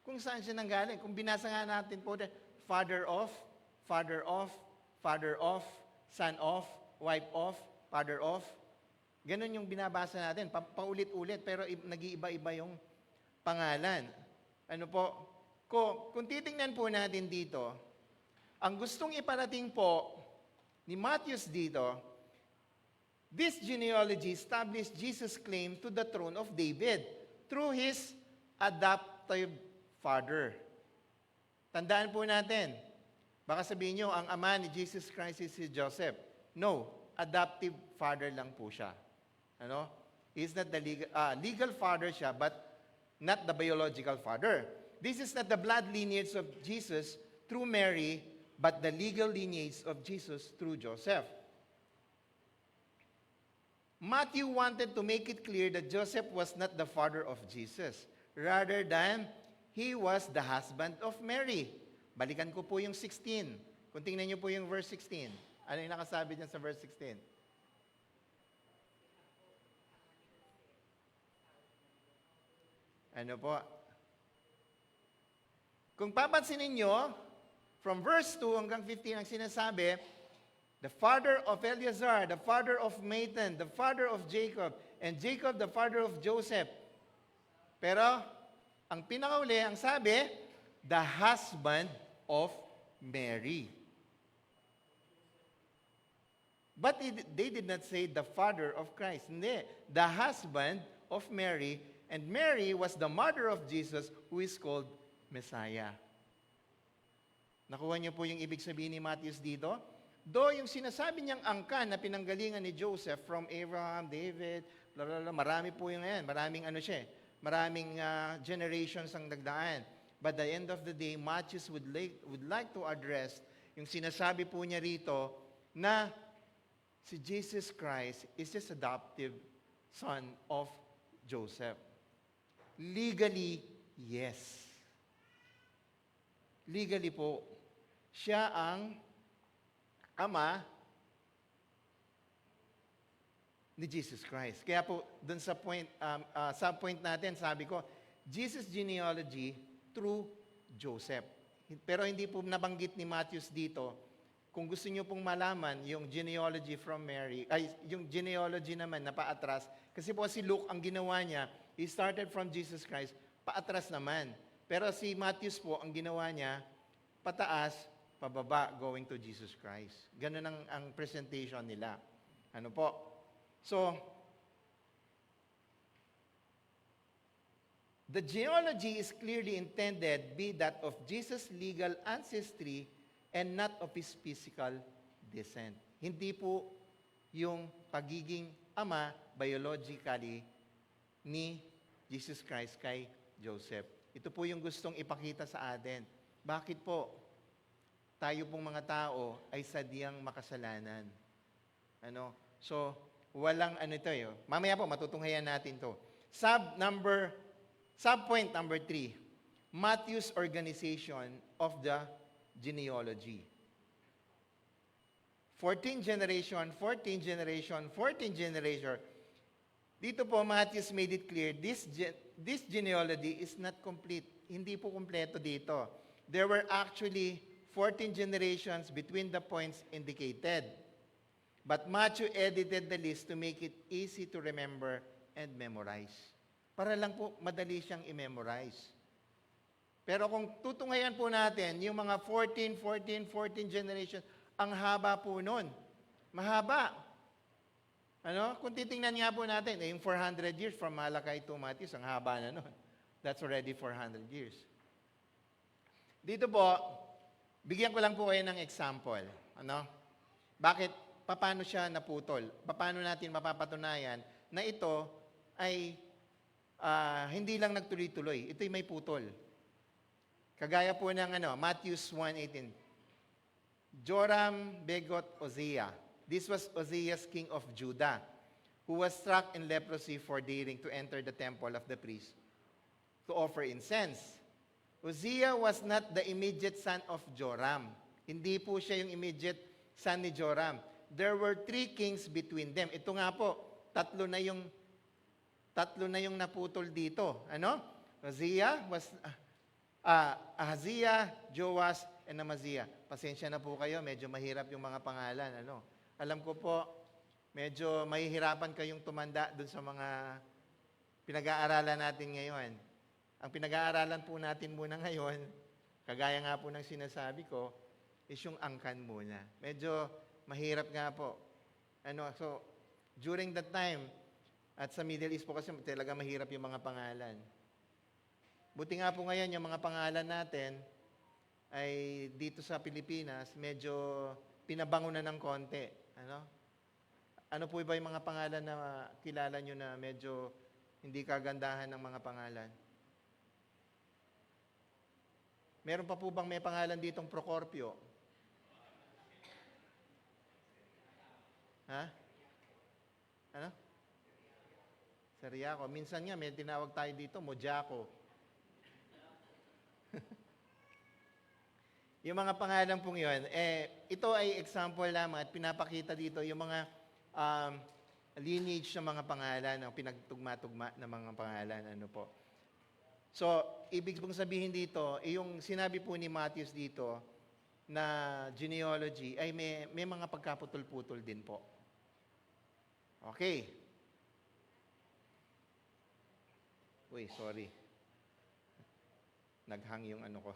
S4: kung saan siya nanggaling. Kung binasa nga natin po, father of, father of, father of, son of, wife of, father of. Ganun yung binabasa natin. Paulit-ulit, pero nag-iiba-iba yung pangalan. Ano po? Kung titingnan po natin dito, ang gustong iparating po ni Matthew dito, this genealogy established Jesus' claim to the throne of David through his adoptive father. Tandaan po natin, baka sabihin nyo, ang ama ni Jesus Christ is si Joseph. No, adoptive father lang po siya. He's not the legal father siya, but not the biological father. This is not the blood lineage of Jesus through Mary, but the legal lineage of Jesus through Joseph. Matthew wanted to make it clear that Joseph was not the father of Jesus, rather than he was the husband of Mary. Balikan ko po yung 16. Kung tingnan niyo po yung verse 16. Ano yung nakasabi dyan sa verse 16? Ano po? Kung papansinin niyo, from verse 2 hanggang 15, ang sinasabi, the father of Eleazar, the father of Matan, the father of Jacob, and Jacob the father of Joseph. Pero, ang pinakauli, ang sabi, the husband of Mary. But they did not say the father of Christ. Hindi, the husband of Mary, and Mary was the mother of Jesus, who is called Messiah. Nakuha niyo po yung ibig sabihin ni Matthew dito? Do yung sinasabi niyang angkan na pinanggalingan ni Joseph from Abraham, David, blah, blah, blah, marami po yung yan. Maraming maraming generations ang nagdaan. But at the end of the day, Matthew would like to address yung sinasabi po niya rito na si Jesus Christ is just adoptive son of Joseph. Legally, yes. Legally po, siya ang ama ni Jesus Christ. Kaya po, dun sa point natin, sabi ko, Jesus genealogy through Joseph. Pero hindi po nabanggit ni Matthew dito. Kung gusto niyo pong malaman yung genealogy from Mary, yung genealogy naman na paatras, kasi po si Luke, ang ginawa niya, he started from Jesus Christ, paatras naman. Pero si Matthew po, ang ginawa niya, pataas, pababa, going to Jesus Christ. Ganun ang presentation nila. Ano po? So, the genealogy is clearly intended be that of Jesus' legal ancestry and not of his physical descent. Hindi po yung pagiging ama biologically ni Jesus Christ kay Joseph. Ito po yung gustong ipakita sa atin. Bakit po? Tayo pong mga tao ay sadyang makasalanan. So, walang Mamaya po, matutunghayan natin to. Subpoint number 3, Matthew's organization of the genealogy. 14 generation. Dito po, Matthew made it clear, this genealogy is not complete. Hindi po kompleto dito. There were actually 14 generations between the points indicated. But Matthew edited the list to make it easy to remember and memorize. para lang po madali siyang i-memorize. Pero kung tutungayan po natin, yung mga 14 generation, ang haba po nun. Mahaba. Ano? Kung titingnan nga po natin, yung 400 years from Malachi to Matthew, ang haba na nun. That's already 400 years. Dito po, bigyan ko lang po kayo ng example. Ano? Bakit? Paano siya naputol? Paano natin mapapatunayan na ito ay hindi lang nagtuloy-tuloy. Ito'y may putol. Kagaya po ng Matthew 1:18. Joram begot Uzziah. This was Uzziah's king of Judah, who was struck in leprosy for daring to enter the temple of the priest to offer incense. Uzziah was not the immediate son of Joram. Hindi po siya yung immediate son ni Joram. There were 3 kings between them. Ito nga po, tatlo na yung naputol dito. Ano? Uzziah was Ahaziah, Joas, and Amaziah. Pasensya na po kayo, medyo mahirap yung mga pangalan. Ano? Alam ko po, medyo mahihirapan kayong tumanda dun sa mga pinag-aaralan natin ngayon. Ang pinag-aaralan po natin muna ngayon, kagaya nga po ng sinasabi ko, is yung angkan muna. Medyo mahirap nga po. So, during that time, at sa Middle East po kasi talaga mahirap yung mga pangalan. Buti nga po ngayon, yung mga pangalan natin ay dito sa Pilipinas, medyo pinabango na ng konti. Ano po ba yung mga pangalan na kilala nyo na medyo hindi kagandahan ng mga pangalan? Meron pa po bang may pangalan ditong Procorpio? Ha? Ano? Seriaco. Minsan nga, may tinawag tayo dito, Mojako. Yung mga pangalan pong yun, ito ay example lamang at pinapakita dito yung mga lineage ng mga pangalan, ng pinagtugma-tugma ng mga pangalan. Ano po. So, ibig pong sabihin dito, yung sinabi po ni Matthew dito na genealogy ay may mga pagkaputol-putol din po. Okay. Uy, sorry. Naghang yung ano ko.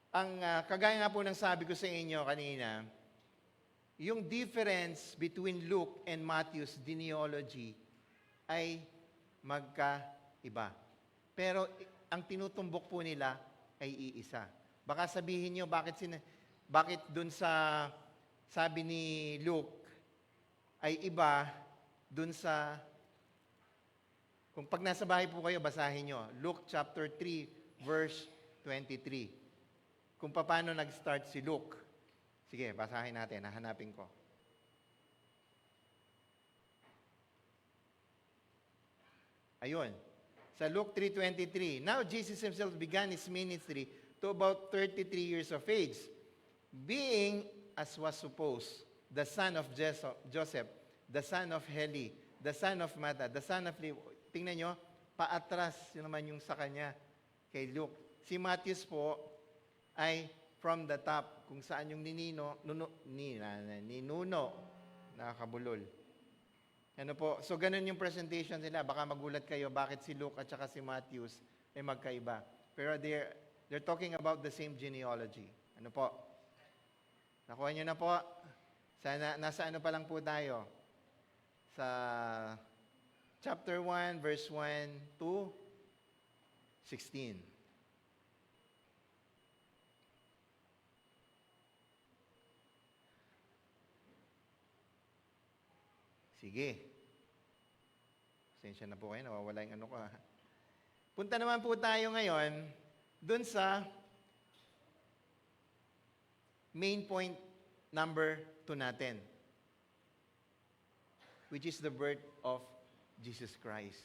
S4: Ang kagaya nga po ng sabi ko sa inyo kanina, yung difference between Luke and Matthew's genealogy ay magkaiba. Pero ang tinutumbok po nila ay iisa. Baka sabihin nyo, bakit dun sa sabi ni Luke ay iba dun sa, kung pag nasa bahay po kayo, basahin nyo. Luke chapter 3, verse 23. Kung paano nag-start si Luke. Sige, basahin natin. Hahanapin ko. Ayun. Sa Luke 3:23. Now Jesus himself began his ministry to about 33 years of age, being, as was supposed, the son of Joseph, the son of Heli, the son of Matthat, the son of Levi. Tingnan nyo, paatras yun naman yung sa kanya kay Luke. Si Matthew po ay from the top, kung saan yung ninuno, nakakabulol. Ano po? So, ganun yung presentation nila. Baka magulat kayo bakit si Luke at saka si Matthew ay magkaiba. Pero they're talking about the same genealogy. Ano po? Nakuha nyo na po? Sana, nasa ano pa lang po tayo? Sa chapter 1, verse 1 to 16. Sige. Pasensya na po kayo, nawawala yung ano ko. Punta naman po tayo ngayon dun sa main point number 2 natin, which is the birth of Jesus Christ.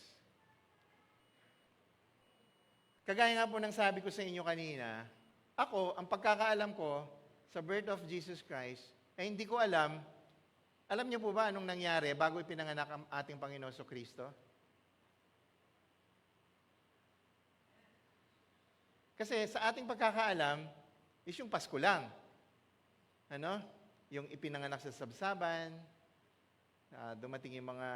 S4: Kagaya nga po ng sabi ko sa inyo kanina, ako, ang pagkakaalam ko sa birth of Jesus Christ, ay hindi ko alam niyo po ba anong nangyari bago ipinanganak ang ating Panginoon Kristo? Kasi sa ating pagkakaalam, is yung Pasko lang. Ano? Yung ipinanganak sa sabsaban. dumating yung mga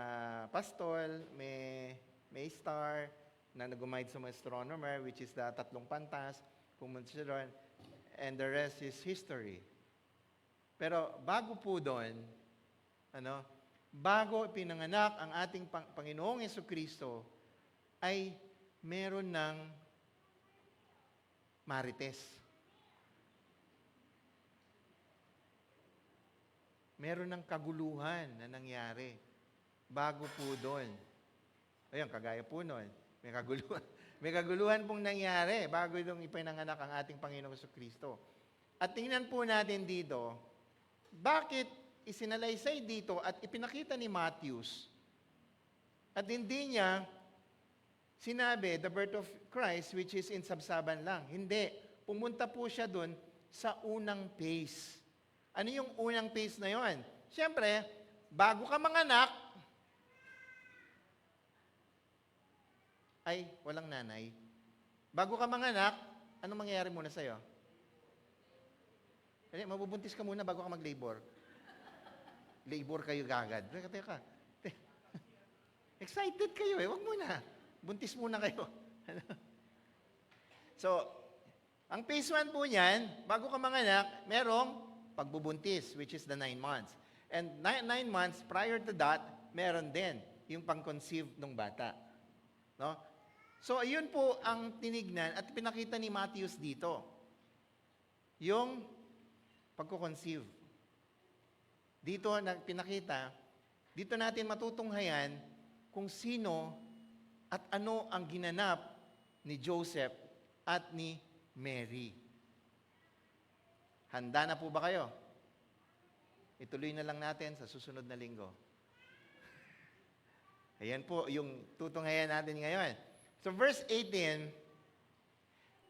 S4: pastol, may star na nag-guide sa mga astronomer, which is the tatlong pantas, pumunta siya doon, and the rest is history. Pero bago po doon, bago pinanganak ang ating Panginoong Jesucristo, ay meron ng marites. Meron ng kaguluhan na nangyari bago po doon. Ayun, kagaya po noon. May kaguluhan. May kaguluhan pong nangyari bago itong ipinanganak ang ating Panginoong Jesucristo. At tingnan po natin dito, bakit isinalaysay dito at ipinakita ni Matthews at hindi niya sinabi the birth of Christ which is in Sabsaban lang. Hindi. Pumunta po siya doon sa unang phase. Ano yung unang phase na yon? Siyempre, bago ka manganak, ay, walang nanay. Bago ka manganak, anong mangyayari muna sa'yo? Mabubuntis ka muna bago ka mag-labor. Labor kayo gagad. Teka. Excited kayo eh. Huwag muna. Buntis muna kayo. So, ang phase 1 po niyan, bago ka manganak, merong pagbubuntis, which is the 9 months. And 9 months prior to that, meron din yung pang-conceive ng bata. No? So, ayun po ang tinignan at pinakita ni Matthews dito. Yung pagko-conceive. Dito na pinakita, dito natin matutunghayan kung sino at ano ang ginanap ni Joseph at ni Mary. Handa na po ba kayo? Ituloy na lang natin sa susunod na linggo. Ayan po yung tutunghayan natin ngayon. So verse 18,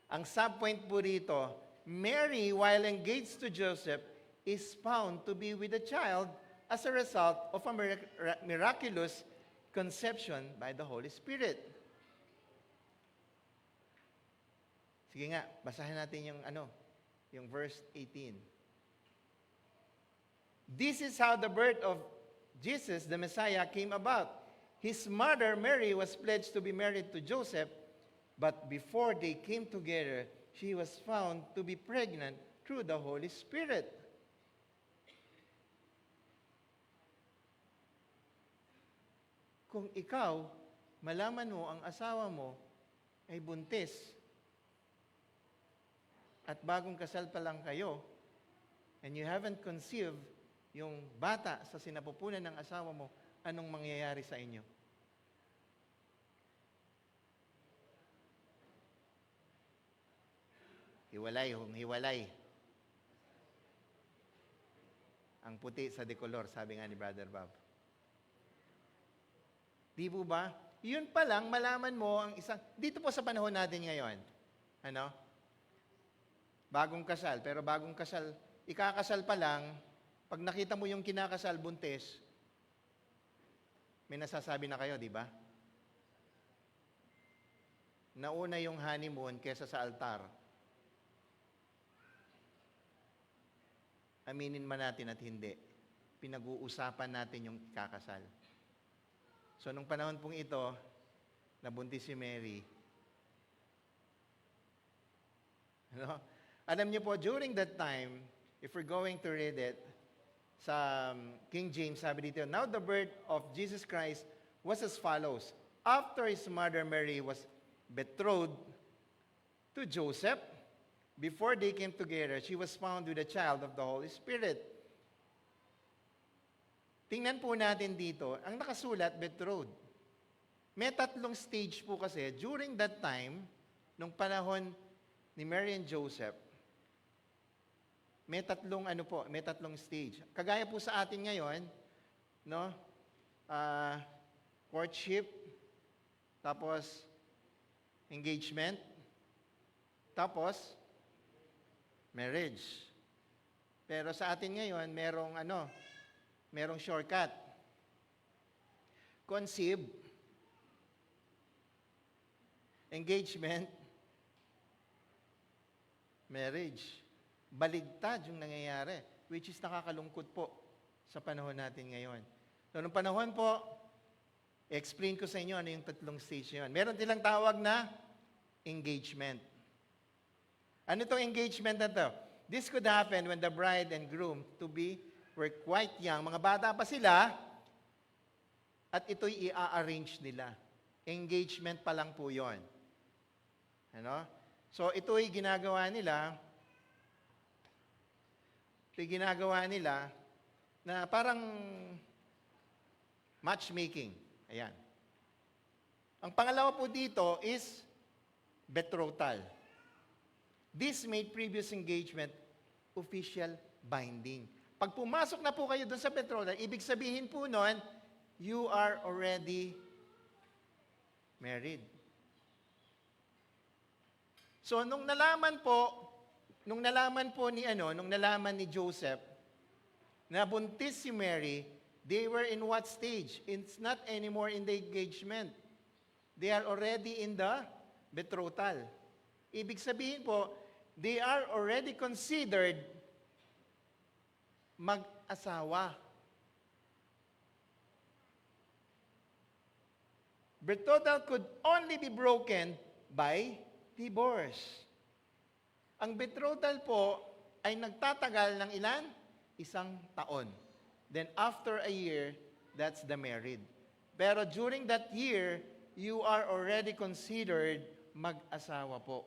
S4: ang subpoint po rito, Mary, while engaged to Joseph, is found to be with a child as a result of a miraculous conception by the Holy Spirit. Sige nga, basahin natin yung verse 18. This is how the birth of Jesus, the Messiah, came about. His mother, Mary, was pledged to be married to Joseph, but before they came together, she was found to be pregnant through the Holy Spirit. Kung ikaw, malaman mo ang asawa mo ay buntis, at bagong kasal pa lang kayo, and you haven't conceived yung bata sa sinapupunan ng asawa mo, anong mangyayari sa inyo? Hiwalay. Ang puti sa dekolor, sabi nga ni Brother Bob. Di po ba? Yun pa lang, malaman mo ang isang, dito po sa panahon natin ngayon, bagong kasal, pero bagong kasal, ikakasal pa lang, pag nakita mo yung kinakasal buntis, may nasasabi na kayo, di ba? Nauna yung honeymoon kesa sa altar. Aminin man natin at hindi, pinag-uusapan natin yung kakasal. So, nung panahon pong ito, nabuntis si Mary. Alam niyo po, during that time, if we're going to read it, sa King James, sabi dito, now the birth of Jesus Christ was as follows. After his mother Mary was betrothed to Joseph, before they came together, she was found with a child of the Holy Spirit. Tingnan po natin dito, ang nakasulat, betrothed. May tatlong stage po kasi, during that time, nung panahon ni Mary and Joseph, may tatlong stage. Kagaya po sa atin ngayon, courtship, tapos engagement, tapos marriage. Pero sa atin ngayon, merong shortcut. Conceive, engagement, marriage. Baligtad yung nangyayari, which is nakakalungkot po sa panahon natin ngayon. So, nung panahon po, explain ko sa inyo ano yung tatlong stage yun. Meron silang tawag na engagement. Ano itong engagement na to? This could happen when the bride and groom to be were quite young. Mga bata pa sila, at ito'y i-arrange nila. Engagement pa lang po yun. Ano? So, ito'y ginagawa nila na parang matchmaking. Ayan. Ang pangalawa po dito is betrothal. This made previous engagement official binding. Pag pumasok na po kayo doon sa betrothal, ibig sabihin po nun, you are already married. So, nung nalaman ni Joseph na buntis si Mary, they were in what stage? It's not anymore in the engagement. They are already in the betrothal. Ibig sabihin po, they are already considered mag-asawa. Betrothal could only be broken by divorce. Ang betrothal po ay nagtatagal ng ilan? 1 taon. Then after a year, that's the married. Pero during that year, you are already considered mag-asawa po.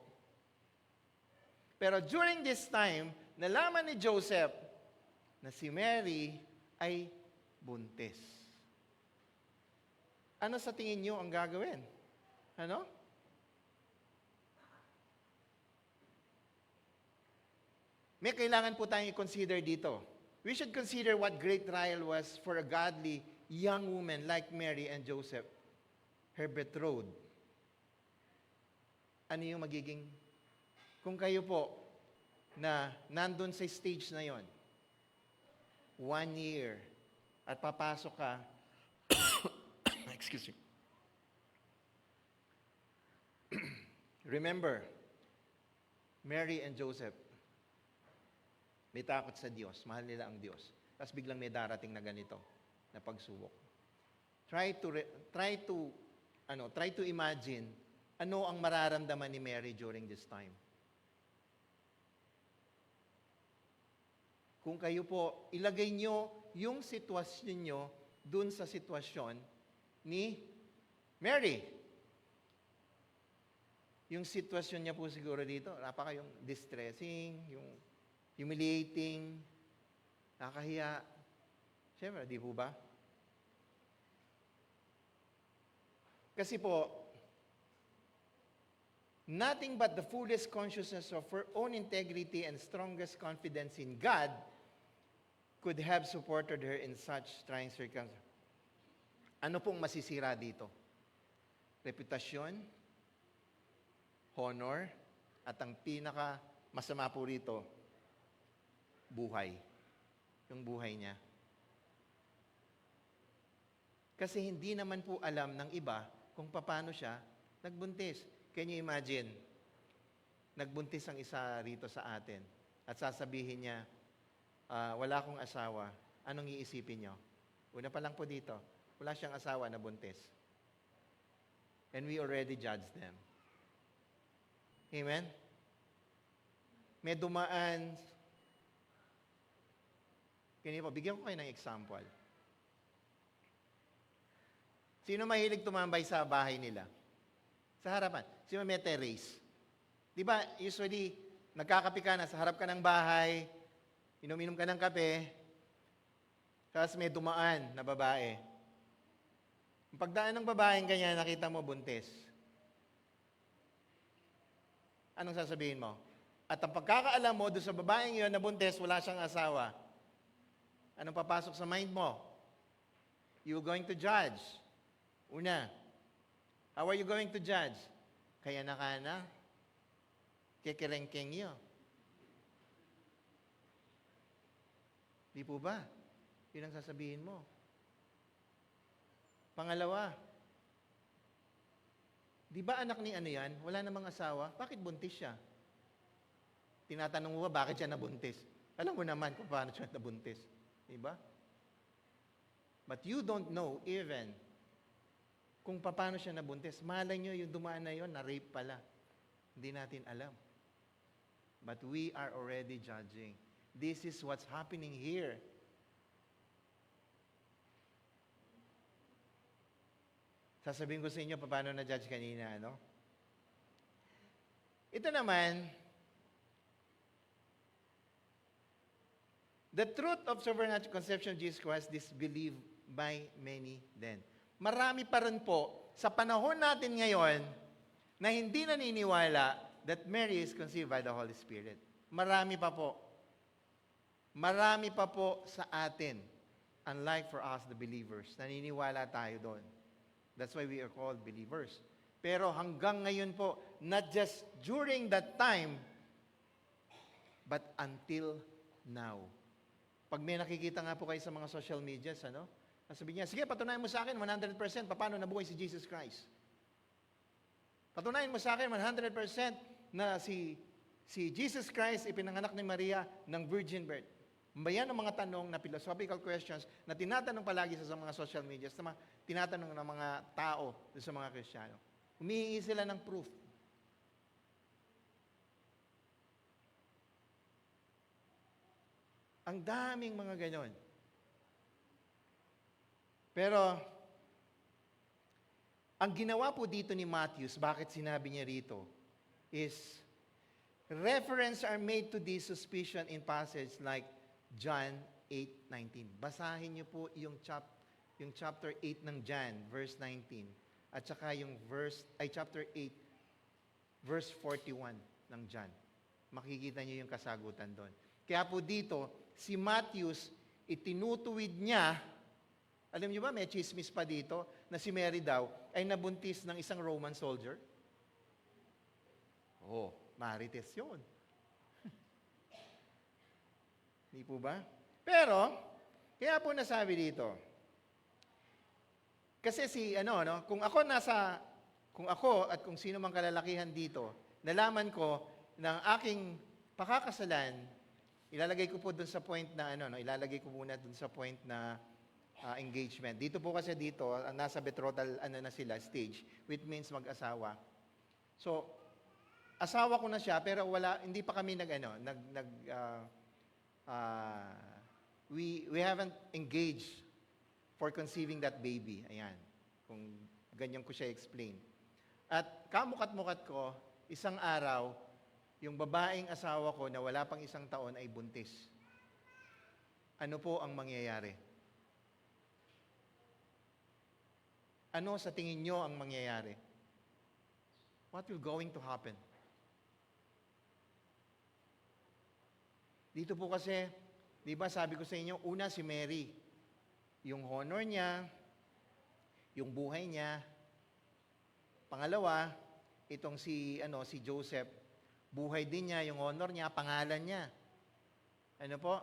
S4: Pero during this time, nalaman ni Joseph na si Mary ay buntis. Ano sa tingin niyo ang gagawin? Ano? May kailangan po tayong i-consider dito. We should consider what great trial was for a godly young woman like Mary and Joseph, her betrothed. Ano yung magiging, kung kayo po na nandun sa stage na yon, 1 year, at papasok ka, excuse me. Remember, Mary and Joseph, may takot sa Diyos, mahal nila ang Diyos. Tapos biglang may darating na ganito, na pagsubok. Try to imagine ano ang mararamdaman ni Mary during this time. Kung kayo po, ilagay nyo yung sitwasyon nyo dun sa sitwasyon ni Mary. Yung sitwasyon niya po siguro dito, napaka yung distressing, yung humiliating, nakahiya. Siyempre, di po ba? Kasi po, nothing but the fullest consciousness of her own integrity and strongest confidence in God could have supported her in such trying circumstances. Ano pong masisira dito? Reputasyon, honor, at ang pinaka masama po rito, buhay. Yung buhay niya. Kasi hindi naman po alam ng iba kung paano siya nagbuntis. Can you imagine? Nagbuntis ang isa rito sa atin at sasabihin niya, wala akong asawa. Anong iisipin niyo? Una pa lang po dito, wala siyang asawa na buntis. And we already judge them. Amen? May dumaan. Bigyan ko kayo ng example. Sino mahilig tumambay sa bahay nila? Sa harapan. Sino may terrace? Di ba, usually, nagkakape ka na, sa harap ka ng bahay, inom-inom ka ng kape, tapos may dumaan na babae. Ang pagdaan ng babaeng ganyan, nakita mo buntis. Anong sasabihin mo? At ang pagkakaalam mo, doon sa babaeng yun na buntis, wala siyang asawa. Anong papasok sa mind mo? You're going to judge. Una, how are you going to judge? Kaya na ka na, kikirengkeng yun. Di po ba? Yun ang sasabihin mo. Pangalawa, di ba anak ni ano yan? Wala namang asawa. Bakit buntis siya? Tinatanong mo ba, bakit siya nabuntis? Alam mo naman kung paano siya nabuntis. Di ba? But you don't know even kung paano siya nabuntis. Malay nyo yung dumaan na yon, na-rape pala. Hindi natin alam. But we are already judging. This is what's happening here. Sasabihin ko sa inyo paano na-judge kanina, ano? Ito naman, the truth of supernatural conception of Jesus Christ is believed by many then. Marami pa rin po sa panahon natin ngayon na hindi naniniwala that Mary is conceived by the Holy Spirit. Marami pa po. Marami pa po sa atin. Unlike for us, the believers. Naniniwala tayo doon. That's why we are called believers. Pero hanggang ngayon po, not just during that time, but until now. Pag may nakikita nga po kayo sa mga social medias, ano? Sabihin niya, sige, patunayan mo sa akin 100% paano nabuhay si Jesus Christ. Patunayan mo sa akin 100% na si Jesus Christ ipinanganak ni Maria ng virgin birth. Bayan ng mga tanong na philosophical questions na tinatanong palagi sa mga social media, na tinatanong ng mga tao sa mga Kristiyano. Humihingi sila ng proof. Ang daming mga ganon. Pero, ang ginawa po dito ni Matthew, bakit sinabi niya rito, is reference are made to this suspicion in passage like John 8:19. Basahin niyo po yung chapter 8 ng John, verse 19. At saka yung chapter 8, verse 41 ng John. Makikita niyo yung kasagutan doon. Kaya po dito, si Matthew, itinutuwid niya, alam niyo ba, may chismis pa dito, na si Mary daw ay nabuntis ng isang Roman soldier. Oh, marites yun. Hindi po ba? Pero, kaya po nasabi dito, kasi kung ako at kung sino mang kalalakihan dito, nalaman ko ng aking pakakasalan, ilalagay ko po dun sa point na, ilalagay ko muna dun sa point na engagement. Dito po kasi nasa betrothal, na sila, stage, which means mag-asawa. So, asawa ko na siya, pero hindi pa kami we haven't engaged for conceiving that baby. Ayan. Kung ganyan ko siya explain. At kamukat-mukat ko, isang araw, yung babaeng asawa ko na wala pang isang taon ay buntis. Ano po ang mangyayari? Ano sa tingin nyo ang mangyayari? What will going to happen? Dito po kasi, di ba sabi ko sa inyo, una si Mary, yung honor niya, yung buhay niya. Pangalawa, itong si Joseph, buhay din niya, yung honor niya, pangalan niya. Ano po?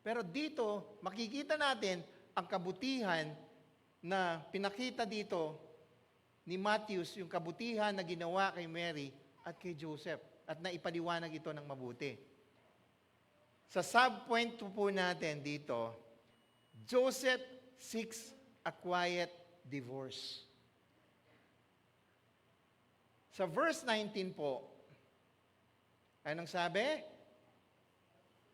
S4: Pero dito, makikita natin ang kabutihan na pinakita dito ni Matthew, yung kabutihan na ginawa kay Mary at kay Joseph, at naipaliwanag ito ng mabuti. Sa subpoint po natin dito, Joseph seeks a quiet divorce. Sa verse 19 po, anong sabi?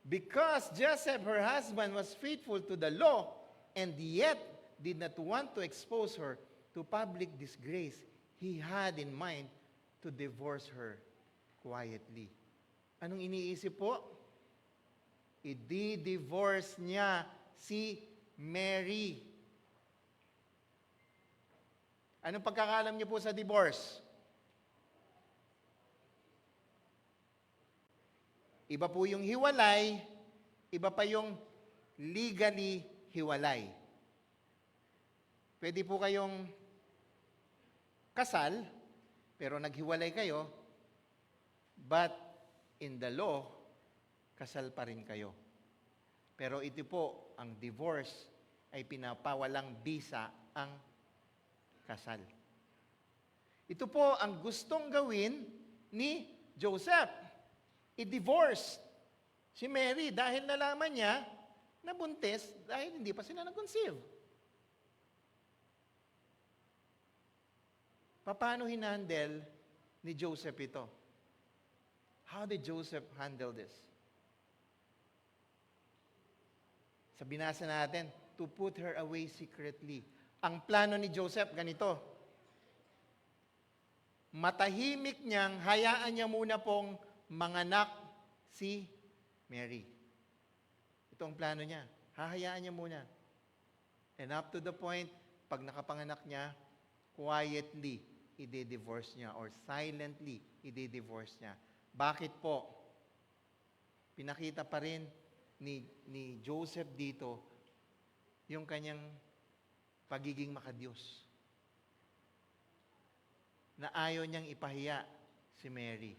S4: Because Joseph, her husband, was faithful to the law and yet did not want to expose her to public disgrace, he had in mind to divorce her quietly. Anong iniisip po? I-divorce niya si Mary. Anong pagkakalam niyo po sa divorce? Iba po yung hiwalay, iba pa yung legally hiwalay. Pwede po kayong kasal, pero naghiwalay kayo, but in the law, kasal pa rin kayo. Pero ito po, ang divorce ay pinapawalang bisa ang kasal. Ito po ang gustong gawin ni Joseph. I-divorce si Mary dahil nalaman niya nabuntis dahil hindi pa sila nag-conceive. Paano hinandle ni Joseph ito? How did Joseph handle this? Sa binasa natin, to put her away secretly. Ang plano ni Joseph, ganito. Matahimik niyang, hayaan niya muna pong manganak si Mary. Ito ang plano niya. Hahayaan niya muna. And up to the point, pag nakapanganak niya, quietly, i-divorce niya or silently, i-divorce niya. Bakit po? Pinakita pa rin ni Joseph dito yung kanyang pagiging makadiyos. Na ayaw niyang ipahiya si Mary.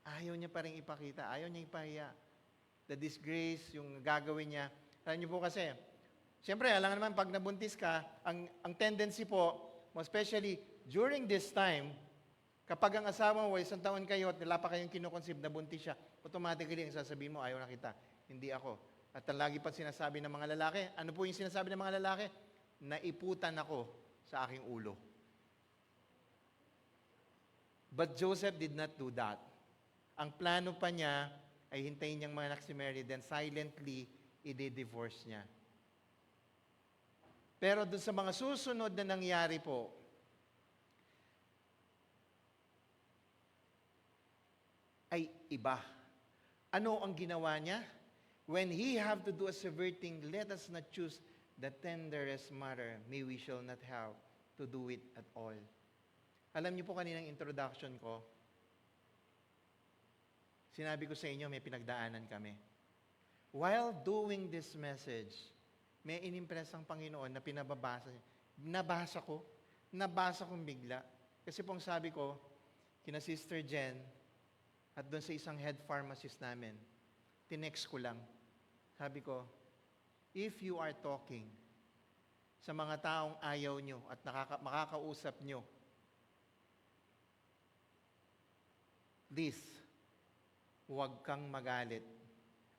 S4: Ayaw niya pa rin ipakita. Ayaw niya ipahiya. The disgrace, yung gagawin niya. Alam niyo po kasi, siyempre, alam naman, pag nabuntis ka, ang tendency po, especially during this time, kapag ang asawa mo, 1 taon kayo at wala pa kayong kinukonsib, nabuntis siya, automatically, ang sasabihin mo, ayaw na kita. Hindi ako. At ang lagi pa sinasabi ng mga lalaki, ano po yung sinasabi ng mga lalaki? Naiputan ako sa aking ulo. But Joseph did not do that. Ang plano pa niya ay hintayin niyang manganak si Mary, then silently, i-divorce niya. Pero doon sa mga susunod na nangyari po, ay iba. Ano ang ginawa niya? When he have to do a severe thing, let us not choose the tenderest matter, may we shall not have to do it at all. Alam niyo po kaninang introduction ko, sinabi ko sa inyo, may pinagdaanan kami. While doing this message, may inimpress ang Panginoon na pinababasa niya. Nabasa kong bigla. Kasi pong sabi ko, kina Sister Jen, at doon sa isang head pharmacist namin, tinext ko lang. Sabi ko, if you are talking sa mga taong ayaw nyo at makakausap nyo, this, huwag kang magalit.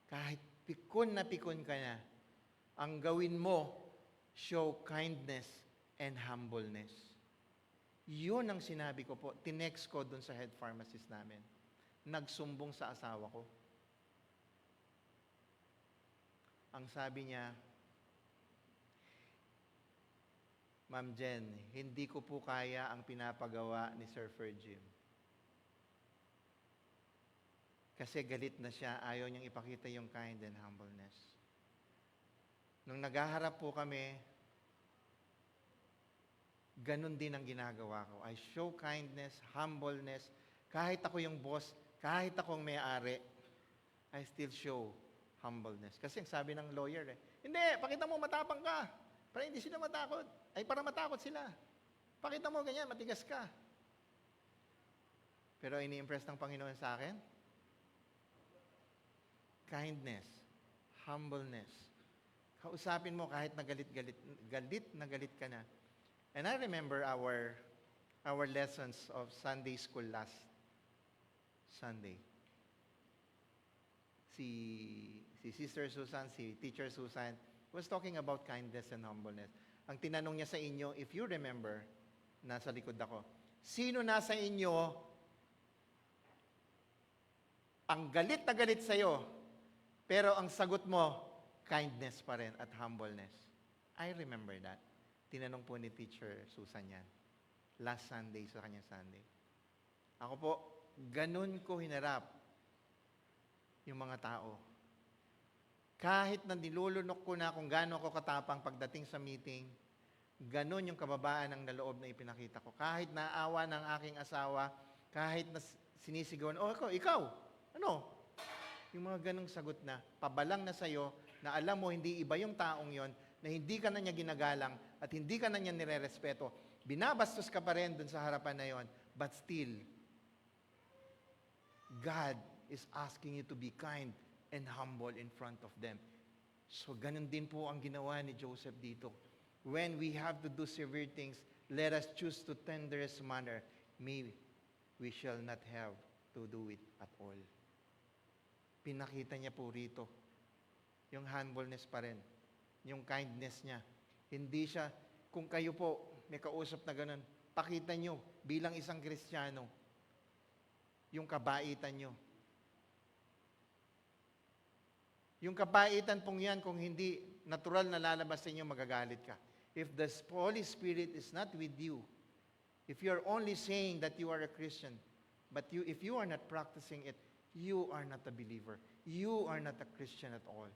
S4: Kahit pikon na pikon ka na, ang gawin mo, show kindness and humbleness. Yun ang sinabi ko po. Tinext ko doon sa head pharmacist namin. Nagsumbong sa asawa ko. Ang sabi niya, Ma'am Jen, hindi ko po kaya ang pinapagawa ni Sir Ferjim. Kasi galit na siya, ayaw niyang ipakita yung kind and humbleness. Nung naghaharap po kami, ganun din ang ginagawa ko. I show kindness, humbleness. Kahit ako yung boss, kahit akong may-ari, I still show humbleness. Kasi ang sabi ng lawyer, hindi, pakita mo matapang ka. Para hindi sila matakot. Ay, para matakot sila. Pakita mo ganyan, matigas ka. Pero ini-impress ng Panginoon sa akin, kindness, humbleness. Kausapin mo kahit na galit na galit ka na. And I remember our lessons of Sunday school last Sunday. Si Sister Susan, si Teacher Susan was talking about kindness and humbleness. Ang tinanong niya sa inyo, if you remember, nasa likod ako, sino nasa inyo ang galit na galit sa'yo, pero ang sagot mo, kindness pa rin at humbleness? I remember that. Tinanong po ni Teacher Susan yan. Last Sunday, sa kanyang Sunday. Ako po, ganun ko hinarap yung mga tao. Kahit na nilulunok ko na kung gaano ako katapang pagdating sa meeting, ganun yung kababaan ng naloob na ipinakita ko. Kahit naawa ng aking asawa, kahit na sinisigawan, ikaw, ano? Yung mga ganong sagot na, pabalang na sa'yo, na alam mo hindi iba yung taong yon, na hindi ka na niya ginagalang at hindi ka na niya nirerespeto. Binabastos ka pa rin dun sa harapan na yon, but still, God is asking you to be kind and humble in front of them. So, ganun din po ang ginawa ni Joseph dito. When we have to do severe things, let us choose to tenderest manner. Maybe we shall not have to do it at all. pinakita niya po rito. Yung humbleness pa rin. Yung kindness niya. Hindi siya, kung kayo po may kausap na ganun, pakita nyo bilang isang Kristiyano, yung kabaitan nyo. Yung kabaitan pong yan, kung hindi natural na lalabas sa inyo, magagalit ka. If the Holy Spirit is not with you, if you're only saying that you are a Christian, but if you are not practicing it, you are not a believer. You are not a Christian at all.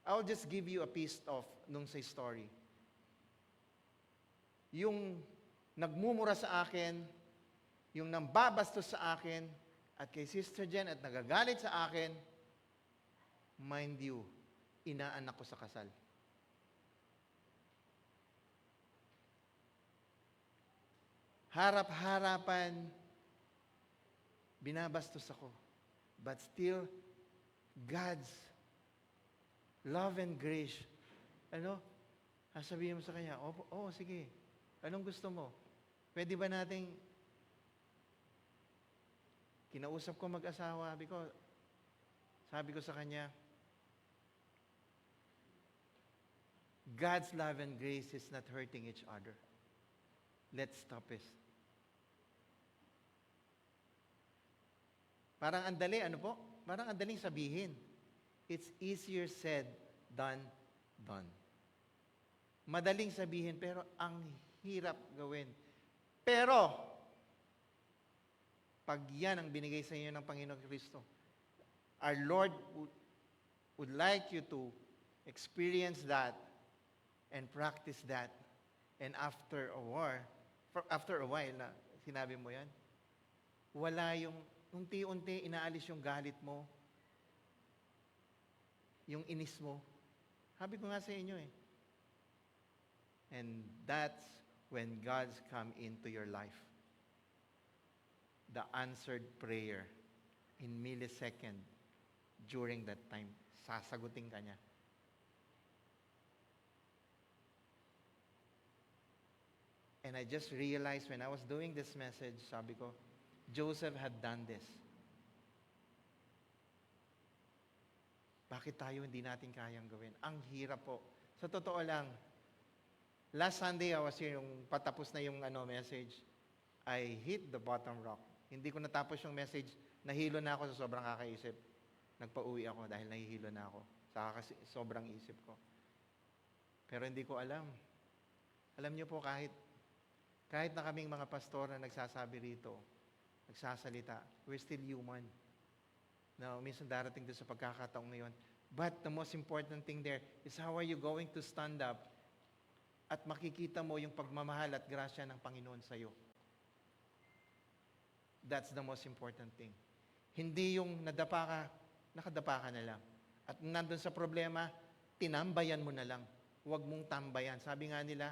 S4: I'll just give you a piece of nung sa story. Yung nagmumura sa akin, yung nambabastos sa akin, at kay Sister Jen at nagagalit sa akin, mind you, inaanak ko sa kasal. Harap-harapan, binabastos ako. But still, God's love and grace, sabihin mo sa kanya, sige, anong gusto mo? Pwede ba nating, kinausap ko mag-asawa, sabi ko sa kanya, God's love and grace is not hurting each other. Let's stop it. Parang andali, Parang andaling sabihin. It's easier said than done. Madaling sabihin, pero ang hirap gawin. Pero, pag yan ang binigay sa inyo ng Panginoong Kristo, our Lord would like you to experience that and practice that. And after a while na sinabi mo yan, wala yung unti-unti inaalis yung galit mo, yung inis mo. Sabi ko nga sa inyo And that's when God's come into your life. The answered prayer in millisecond during that time, sasagutin ka niya. And I just realized when I was doing this message, sabi ko, Joseph had done this. Bakit tayo hindi natin kayang gawin? Ang hirap po. Sa totoo lang, last Sunday I was here, yung patapos na yung message, I hit the bottom rock. Hindi ko natapos yung message, nahilo na ako sa sobrang kakaisip. Nagpa-uwi ako dahil nahihilo na ako sa sobrang isip ko. Pero hindi ko alam. Alam niyo po, kahit na kaming mga pastor na nagsasabi rito, nagsasalita, we're still human. Now, minsan darating doon sa pagkakataong ngayon. But the most important thing there is how are you going to stand up at makikita mo yung pagmamahal at grasya ng Panginoon sa iyo. That's the most important thing. Hindi yung nadapa ka, nakadapa ka na lang. At nandun sa problema, tinambayan mo na lang. Huwag mong tambayan. Sabi nga nila,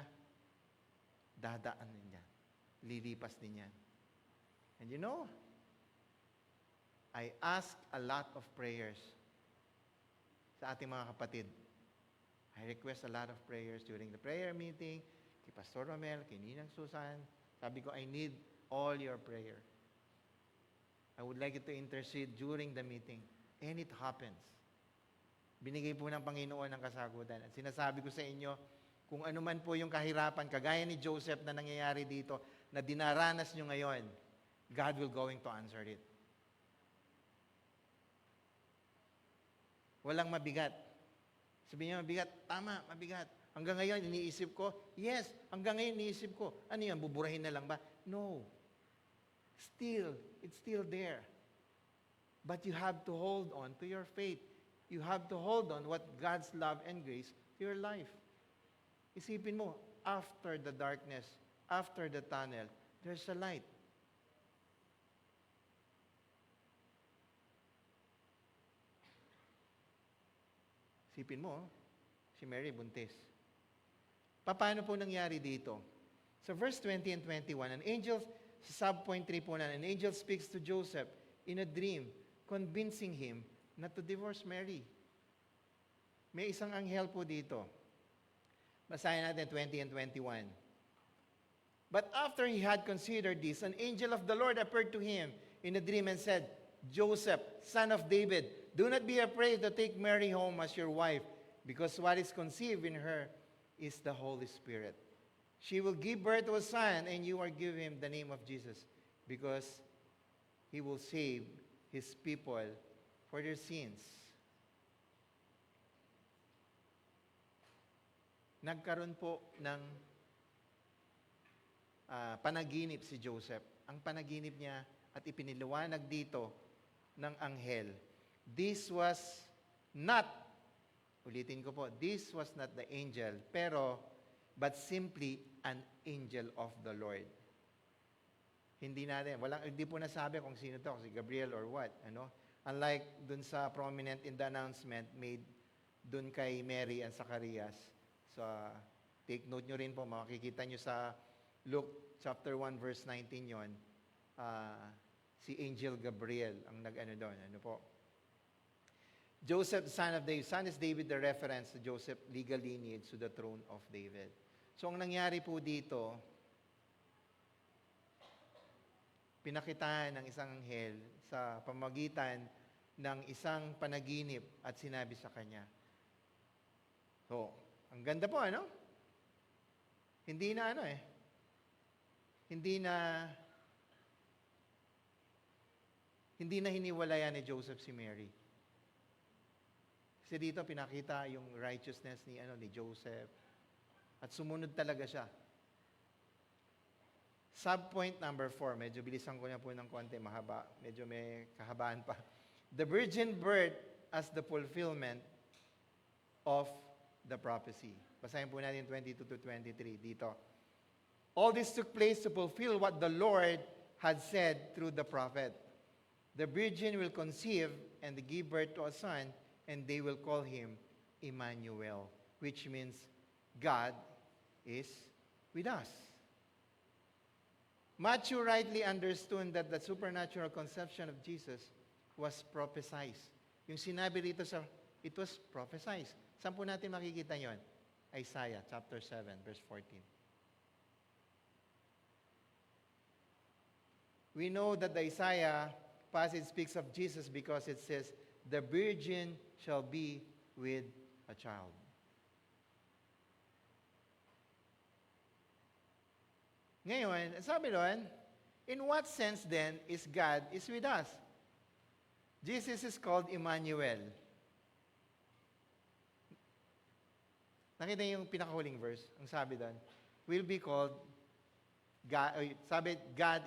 S4: dadaan din yan. Lilipas din yan. And you know, I ask a lot of prayers sa ating mga kapatid. I request a lot of prayers during the prayer meeting, kay Pastor Romel, kay Ninang Susan. Sabi ko, I need all your prayer. I would like you to intercede during the meeting. And it happens. Binigay po ng Panginoon ang kasagutan. At sinasabi ko sa inyo, kung ano man po yung kahirapan, kagaya ni Joseph na nangyayari dito, na dinaranas nyo ngayon, God will going to answer it. Walang mabigat. Sabihin niyo, mabigat. Tama, mabigat. Hanggang ngayon, iniisip ko, yes, hanggang ngayon iniisip ko, ano yan, buburahin na lang ba? No. It's still there. But you have to hold on to your faith. You have to hold on what God's love and grace to your life. Isipin mo, after the darkness, after the tunnel, there's a light. Isipin mo, si Mary buntis. Paano po nangyari dito? Sa verse 20 and 21, an angel, sa subpoint 3 po na, an angel speaks to Joseph in a dream, convincing him not to divorce Mary. May isang anghel po dito. Basahin natin 20 and 21. But after he had considered this, an angel of the Lord appeared to him in a dream and said, Joseph, son of David, do not be afraid to take Mary home as your wife, because what is conceived in her is the Holy Spirit. She will give birth to a son, and you are give him the name of Jesus, because he will save his people for their sins. Nagkaroon po ng panaginip si Joseph. Ang panaginip niya at ipiniliwanag dito ng anghel. This was not, ulitin ko po, this was not the angel, but simply an angel of the Lord. Hindi po nasabi kung sino to, si Gabriel or what, ano? Unlike dun sa prominent in the announcement made dun kay Mary and Zacharias. So, take note nyo rin po, makikita nyo sa Luke chapter 1 verse 19 yon, si Angel Gabriel ang nag-ano doon. Ano po? Joseph, son of David. Son is David, the reference to Joseph legal lineage to the throne of David. So, ang nangyari po dito, pinakitaan ng isang anghel sa pamagitan ng isang panaginip at sinabi sa kanya. So, ang ganda po, ano? Hindi na hiniwalayan ni Joseph si Mary. Kasi dito pinakita yung righteousness ni Joseph. At sumunod talaga siya. Subpoint number 4, medyo bilisan ko na po ng konti, mahaba, medyo may kahabaan pa. The virgin birth as the fulfillment of the prophecy. Basahin po natin 22 to 23 dito. All this took place to fulfill what the Lord had said through the prophet. The virgin will conceive and give birth to a son, and they will call him Emmanuel, which means God is with us. Matthew rightly understood that the supernatural conception of Jesus was prophesied. Yung sinabi rito it was prophesied. Saan po natin makikita yon? Isaiah chapter 7, verse 14. We know that the Isaiah passage speaks of Jesus because it says, the virgin shall be with a child. Ngayon, sabi doon, in what sense then is God is with us? Jesus is called Emmanuel. Nakita niyo yung pinakahuling verse, ang sabi doon, will be called, God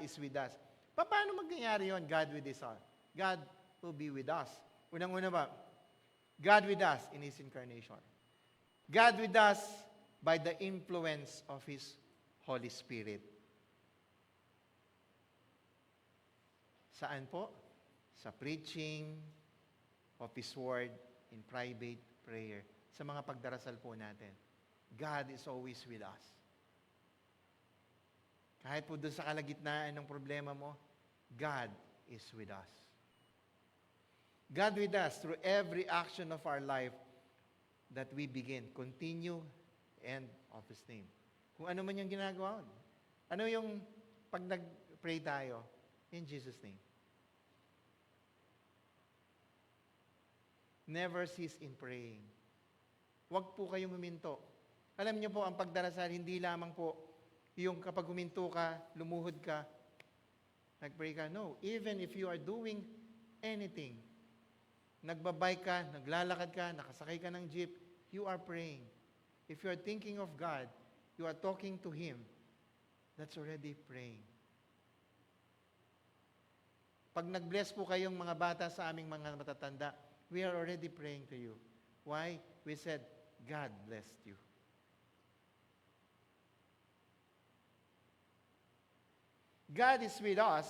S4: is with us. Paano magyayari yun, God with us? God will be with us. Unang-una ba, God with us in His incarnation. God with us by the influence of His Holy Spirit. Saan po? Sa preaching of His Word in private prayer. Sa mga pagdarasal po natin. God is always with us. Kahit po doon sa kalagitnaan ng problema mo, God is with us. God with us through every action of our life that we begin, continue, end of His name. Kung ano man yung ginagawa mo. Ano yung pag nag-pray tayo? In Jesus' name. Never cease in praying. Huwag po kayong huminto. Alam niyo po, ang pagdarasal, hindi lamang po yung kapag huminto ka, lumuhod ka, nag-pray ka. No, even if you are doing anything, nagbabike ka, naglalakad ka, nakasakay ka ng jeep, you are praying. If you are thinking of God, you are talking to Him, that's already praying. Pag nag-bless po kayong mga bata sa aming mga matatanda, we are already praying to you. Why? We said, God blessed you. God is with us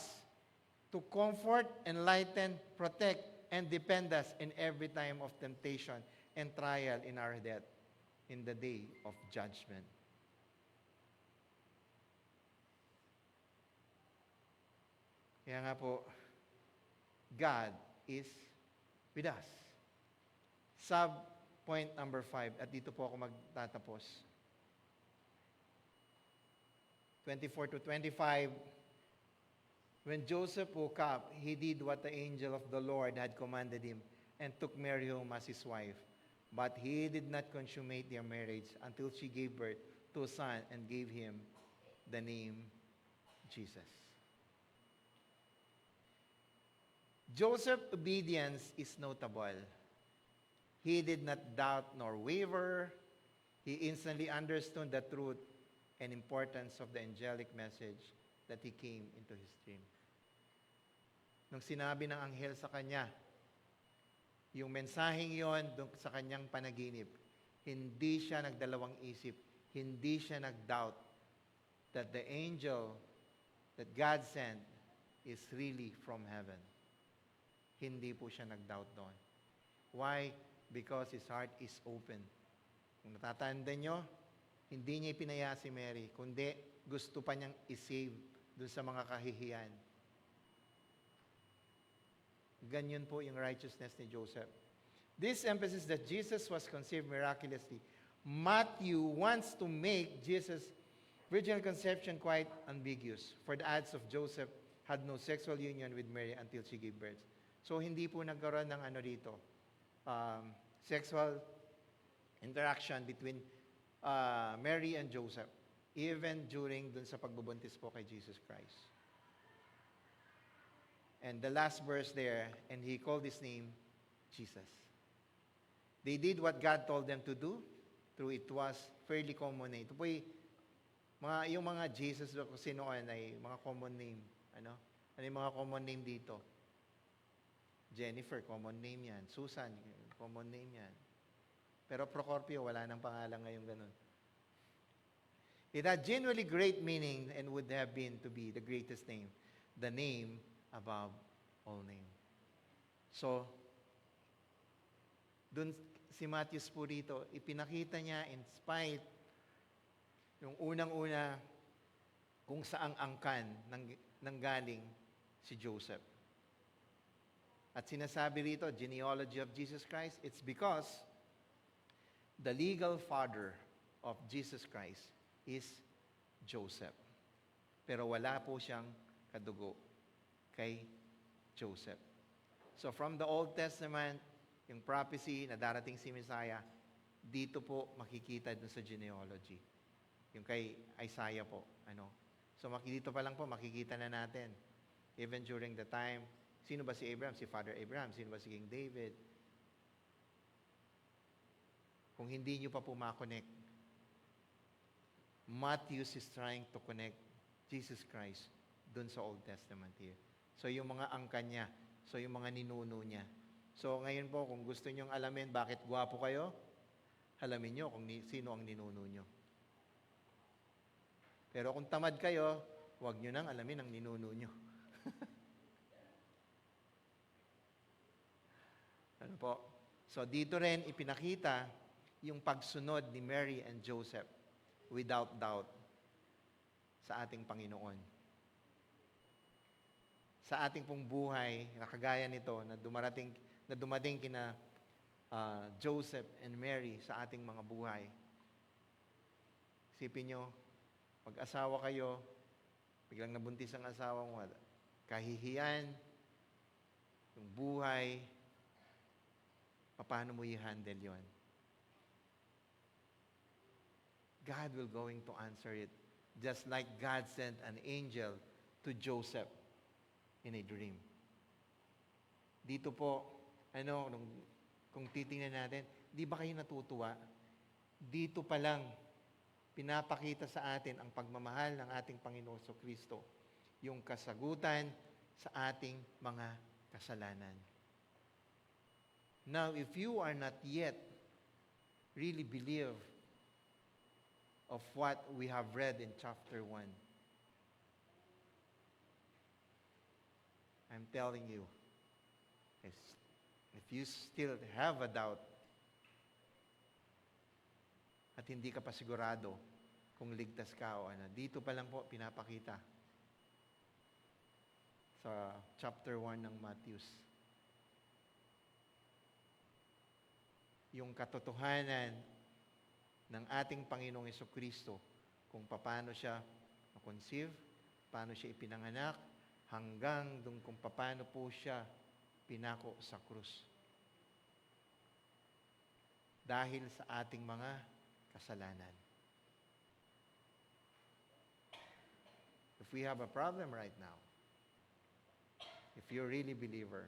S4: to comfort, enlighten, protect, and defend us in every time of temptation and trial in our death, in the day of judgment. Kaya nga po, God is with us. Sub-point number 5, at dito po ako magtatapos. 24 to 25, when Joseph woke up, he did what the angel of the Lord had commanded him and took Mary home as his wife. But he did not consummate their marriage until she gave birth to a son and gave him the name Jesus. Joseph's obedience is notable. He did not doubt nor waver. He instantly understood the truth and importance of the angelic message that he came into his dream. Nung sinabi ng anghel sa kanya, yung mensaheng yon sa kanyang panaginip, hindi siya nagdalawang isip, hindi siya nag-doubt that the angel that God sent is really from heaven. Hindi po siya nag-doubt doon. Why? Because his heart is open. Kung natatandaan nyo, hindi niya ipinaya si Mary, kundi gusto pa niyang isave dun sa mga kahihiyan. Ganyan po yung righteousness ni Joseph. This emphasis that Jesus was conceived miraculously. Matthew wants to make Jesus' virginal conception quite ambiguous. For the acts of Joseph had no sexual union with Mary until she gave birth. So hindi po nagkaroon ng sexual interaction between Mary and Joseph, even during dun sa pagbubuntis po kay Jesus Christ. And the last verse there, and he called his name Jesus. They did what God told them to do, through it was fairly common name. Ito po yung mga Jesus kung sinoon ay mga common name. Ano yung mga common name dito? Jennifer, common name yan. Susan, common name yan. Pero Procorpio, wala nang pangalan ngayong ganun. It had genuinely great meaning and would have been to be the greatest name. The name above all name. So, dun si Matthew po rito, ipinakita niya in spite yung unang-una kung saang angkan nanggaling si Joseph. At sinasabi rito, genealogy of Jesus Christ, it's because the legal father of Jesus Christ is Joseph. Pero wala po siyang kadugo kay Joseph. So from the Old Testament, yung prophecy na darating si Messiah, dito po makikita dun sa genealogy. Yung kay Isaiah po. So dito pa lang po makikita na natin. Even during the time, sino ba si Abraham? Si Father Abraham. Sino ba si King David? Kung hindi nyo pa po makonect, Matthew is trying to connect Jesus Christ dun sa Old Testament here. So yung mga angkan niya, so yung mga ninuno niya. So ngayon po, kung gusto nyong alamin bakit gwapo kayo, alamin nyo kung sino ang ninuno nyo. Pero kung tamad kayo, huwag nyo nang alamin ang ninuno nyo. Ano po? So dito rin ipinakita yung pagsunod ni Mary and Joseph without doubt sa ating Panginoon. Sa ating pong buhay, na kagaya nito, na dumating kina Joseph and Mary sa ating mga buhay. Isipin nyo, mag-asawa kayo, biglang nabuntis ang asawa mo, kahihiyan, yung buhay, paano mo i-handle yon? God will going to answer it. Just like God sent an angel to Joseph in a dream. Dito po, kung titingnan natin, di ba kayo natutuwa? Dito pa lang, pinapakita sa atin ang pagmamahal ng ating Panginoon Kristo, yung kasagutan sa ating mga kasalanan. Now, if you are not yet really believe of what we have read in chapter 1, I'm telling you, if you still have a doubt at hindi ka pa sigurado kung ligtas ka o dito pa lang po pinapakita sa chapter 1 ng Matthew. Yung katotohanan ng ating Panginoong Kristo kung paano siya ma-conceive, paano siya ipinanganak, hanggang dun kung paano po siya pinako sa krus. Dahil sa ating mga kasalanan. If we have a problem right now, if you're really believer,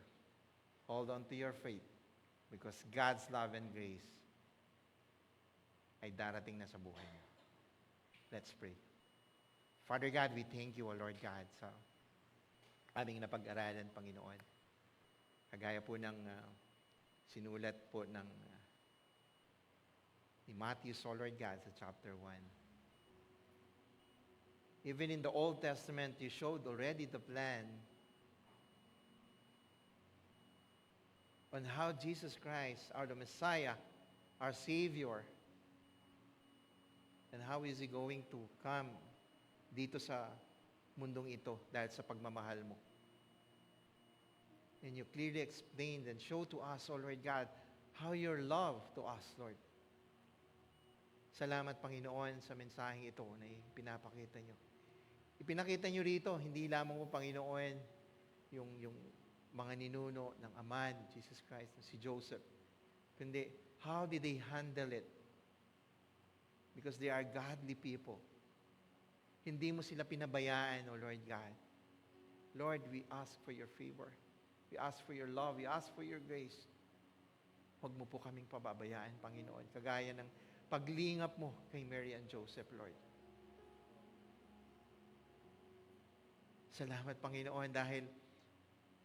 S4: hold on to your faith because God's love and grace ay darating na sa buhay mo. Let's pray. Father God, we thank you, O Lord God, sa aming napag-aralan, Panginoon. Kagaya po ng sinulat po ng ni Matthew, O Lord God, sa chapter 1. Even in the Old Testament, you showed already the plan on how Jesus Christ, our the Messiah, our Savior, and how is He going to come dito sa mundong ito dahil sa pagmamahal mo. And you clearly explained and showed to us, O Lord God, how your love to us, Lord. Salamat, Panginoon, sa mensaheng ito na pinapakita nyo. Ipinakita nyo rito, hindi lamang po, Panginoon, yung mga ninuno ng Ama, Jesus Christ, si Joseph. Kundi, how did they handle it? Because they are godly people. Hindi mo sila pinabayaan, O Lord God. Lord, we ask for your favor. We ask for your love. We ask for your grace. Huwag mo po kaming pababayaan, Panginoon. Kagaya ng paglingap mo kay Mary and Joseph, Lord. Salamat, Panginoon, dahil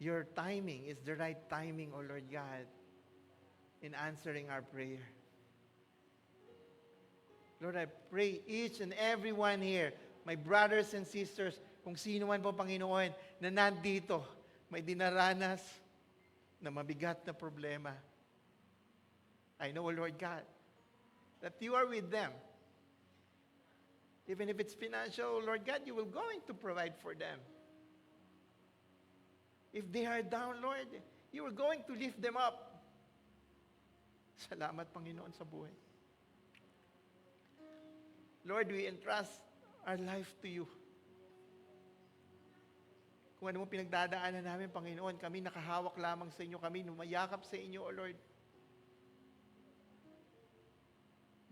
S4: your timing is the right timing, O Lord God, in answering our prayer. Lord, I pray each and every one here, my brothers and sisters, kung sino man po, Panginoon, na nandito, may dinaranas na mabigat na problema. I know, Lord God, that you are with them. Even if it's financial, Lord God, you will going to provide for them. If they are down, Lord, you are going to lift them up. Salamat, Panginoon, sa buhay. Lord, we entrust our life to you. Kung ano mo pinagdadaanan namin, Panginoon, kami nakahawak lamang sa inyo, kami numayakap sa inyo, O Lord.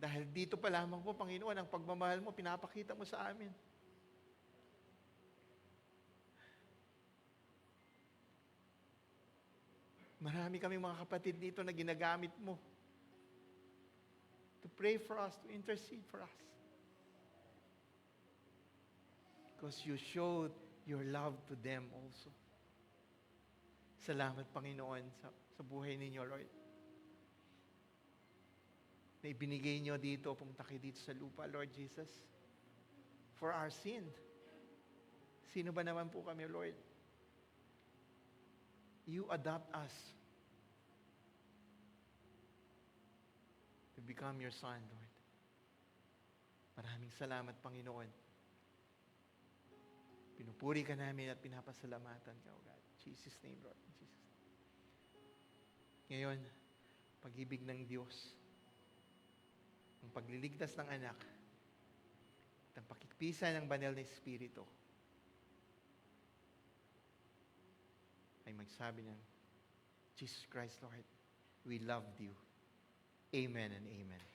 S4: Dahil dito pa lamang po, Panginoon, ang pagmamahal mo, pinapakita mo sa amin. Marami kaming mga kapatid dito na ginagamit mo to pray for us, to intercede for us. Because you showed your love to them also. Salamat, Panginoon, sa buhay ninyo, Lord. Na ibinigay nyo dito, pumunta kayo dito sa lupa, Lord Jesus, for our sin. Sino ba naman po kami, Lord? You adopt us to become your son, Lord. Maraming salamat, Panginoon. Pinupuri ka namin at pinapasalamatan ka, O God. In Jesus' name, Lord. In Jesus' name. Ngayon, pag-ibig ng Diyos, ang pagliligtas ng anak, at ang pakikpisa ng banal na Espiritu, ay magsabi ng, Jesus Christ, Lord, we loved you. Amen and amen.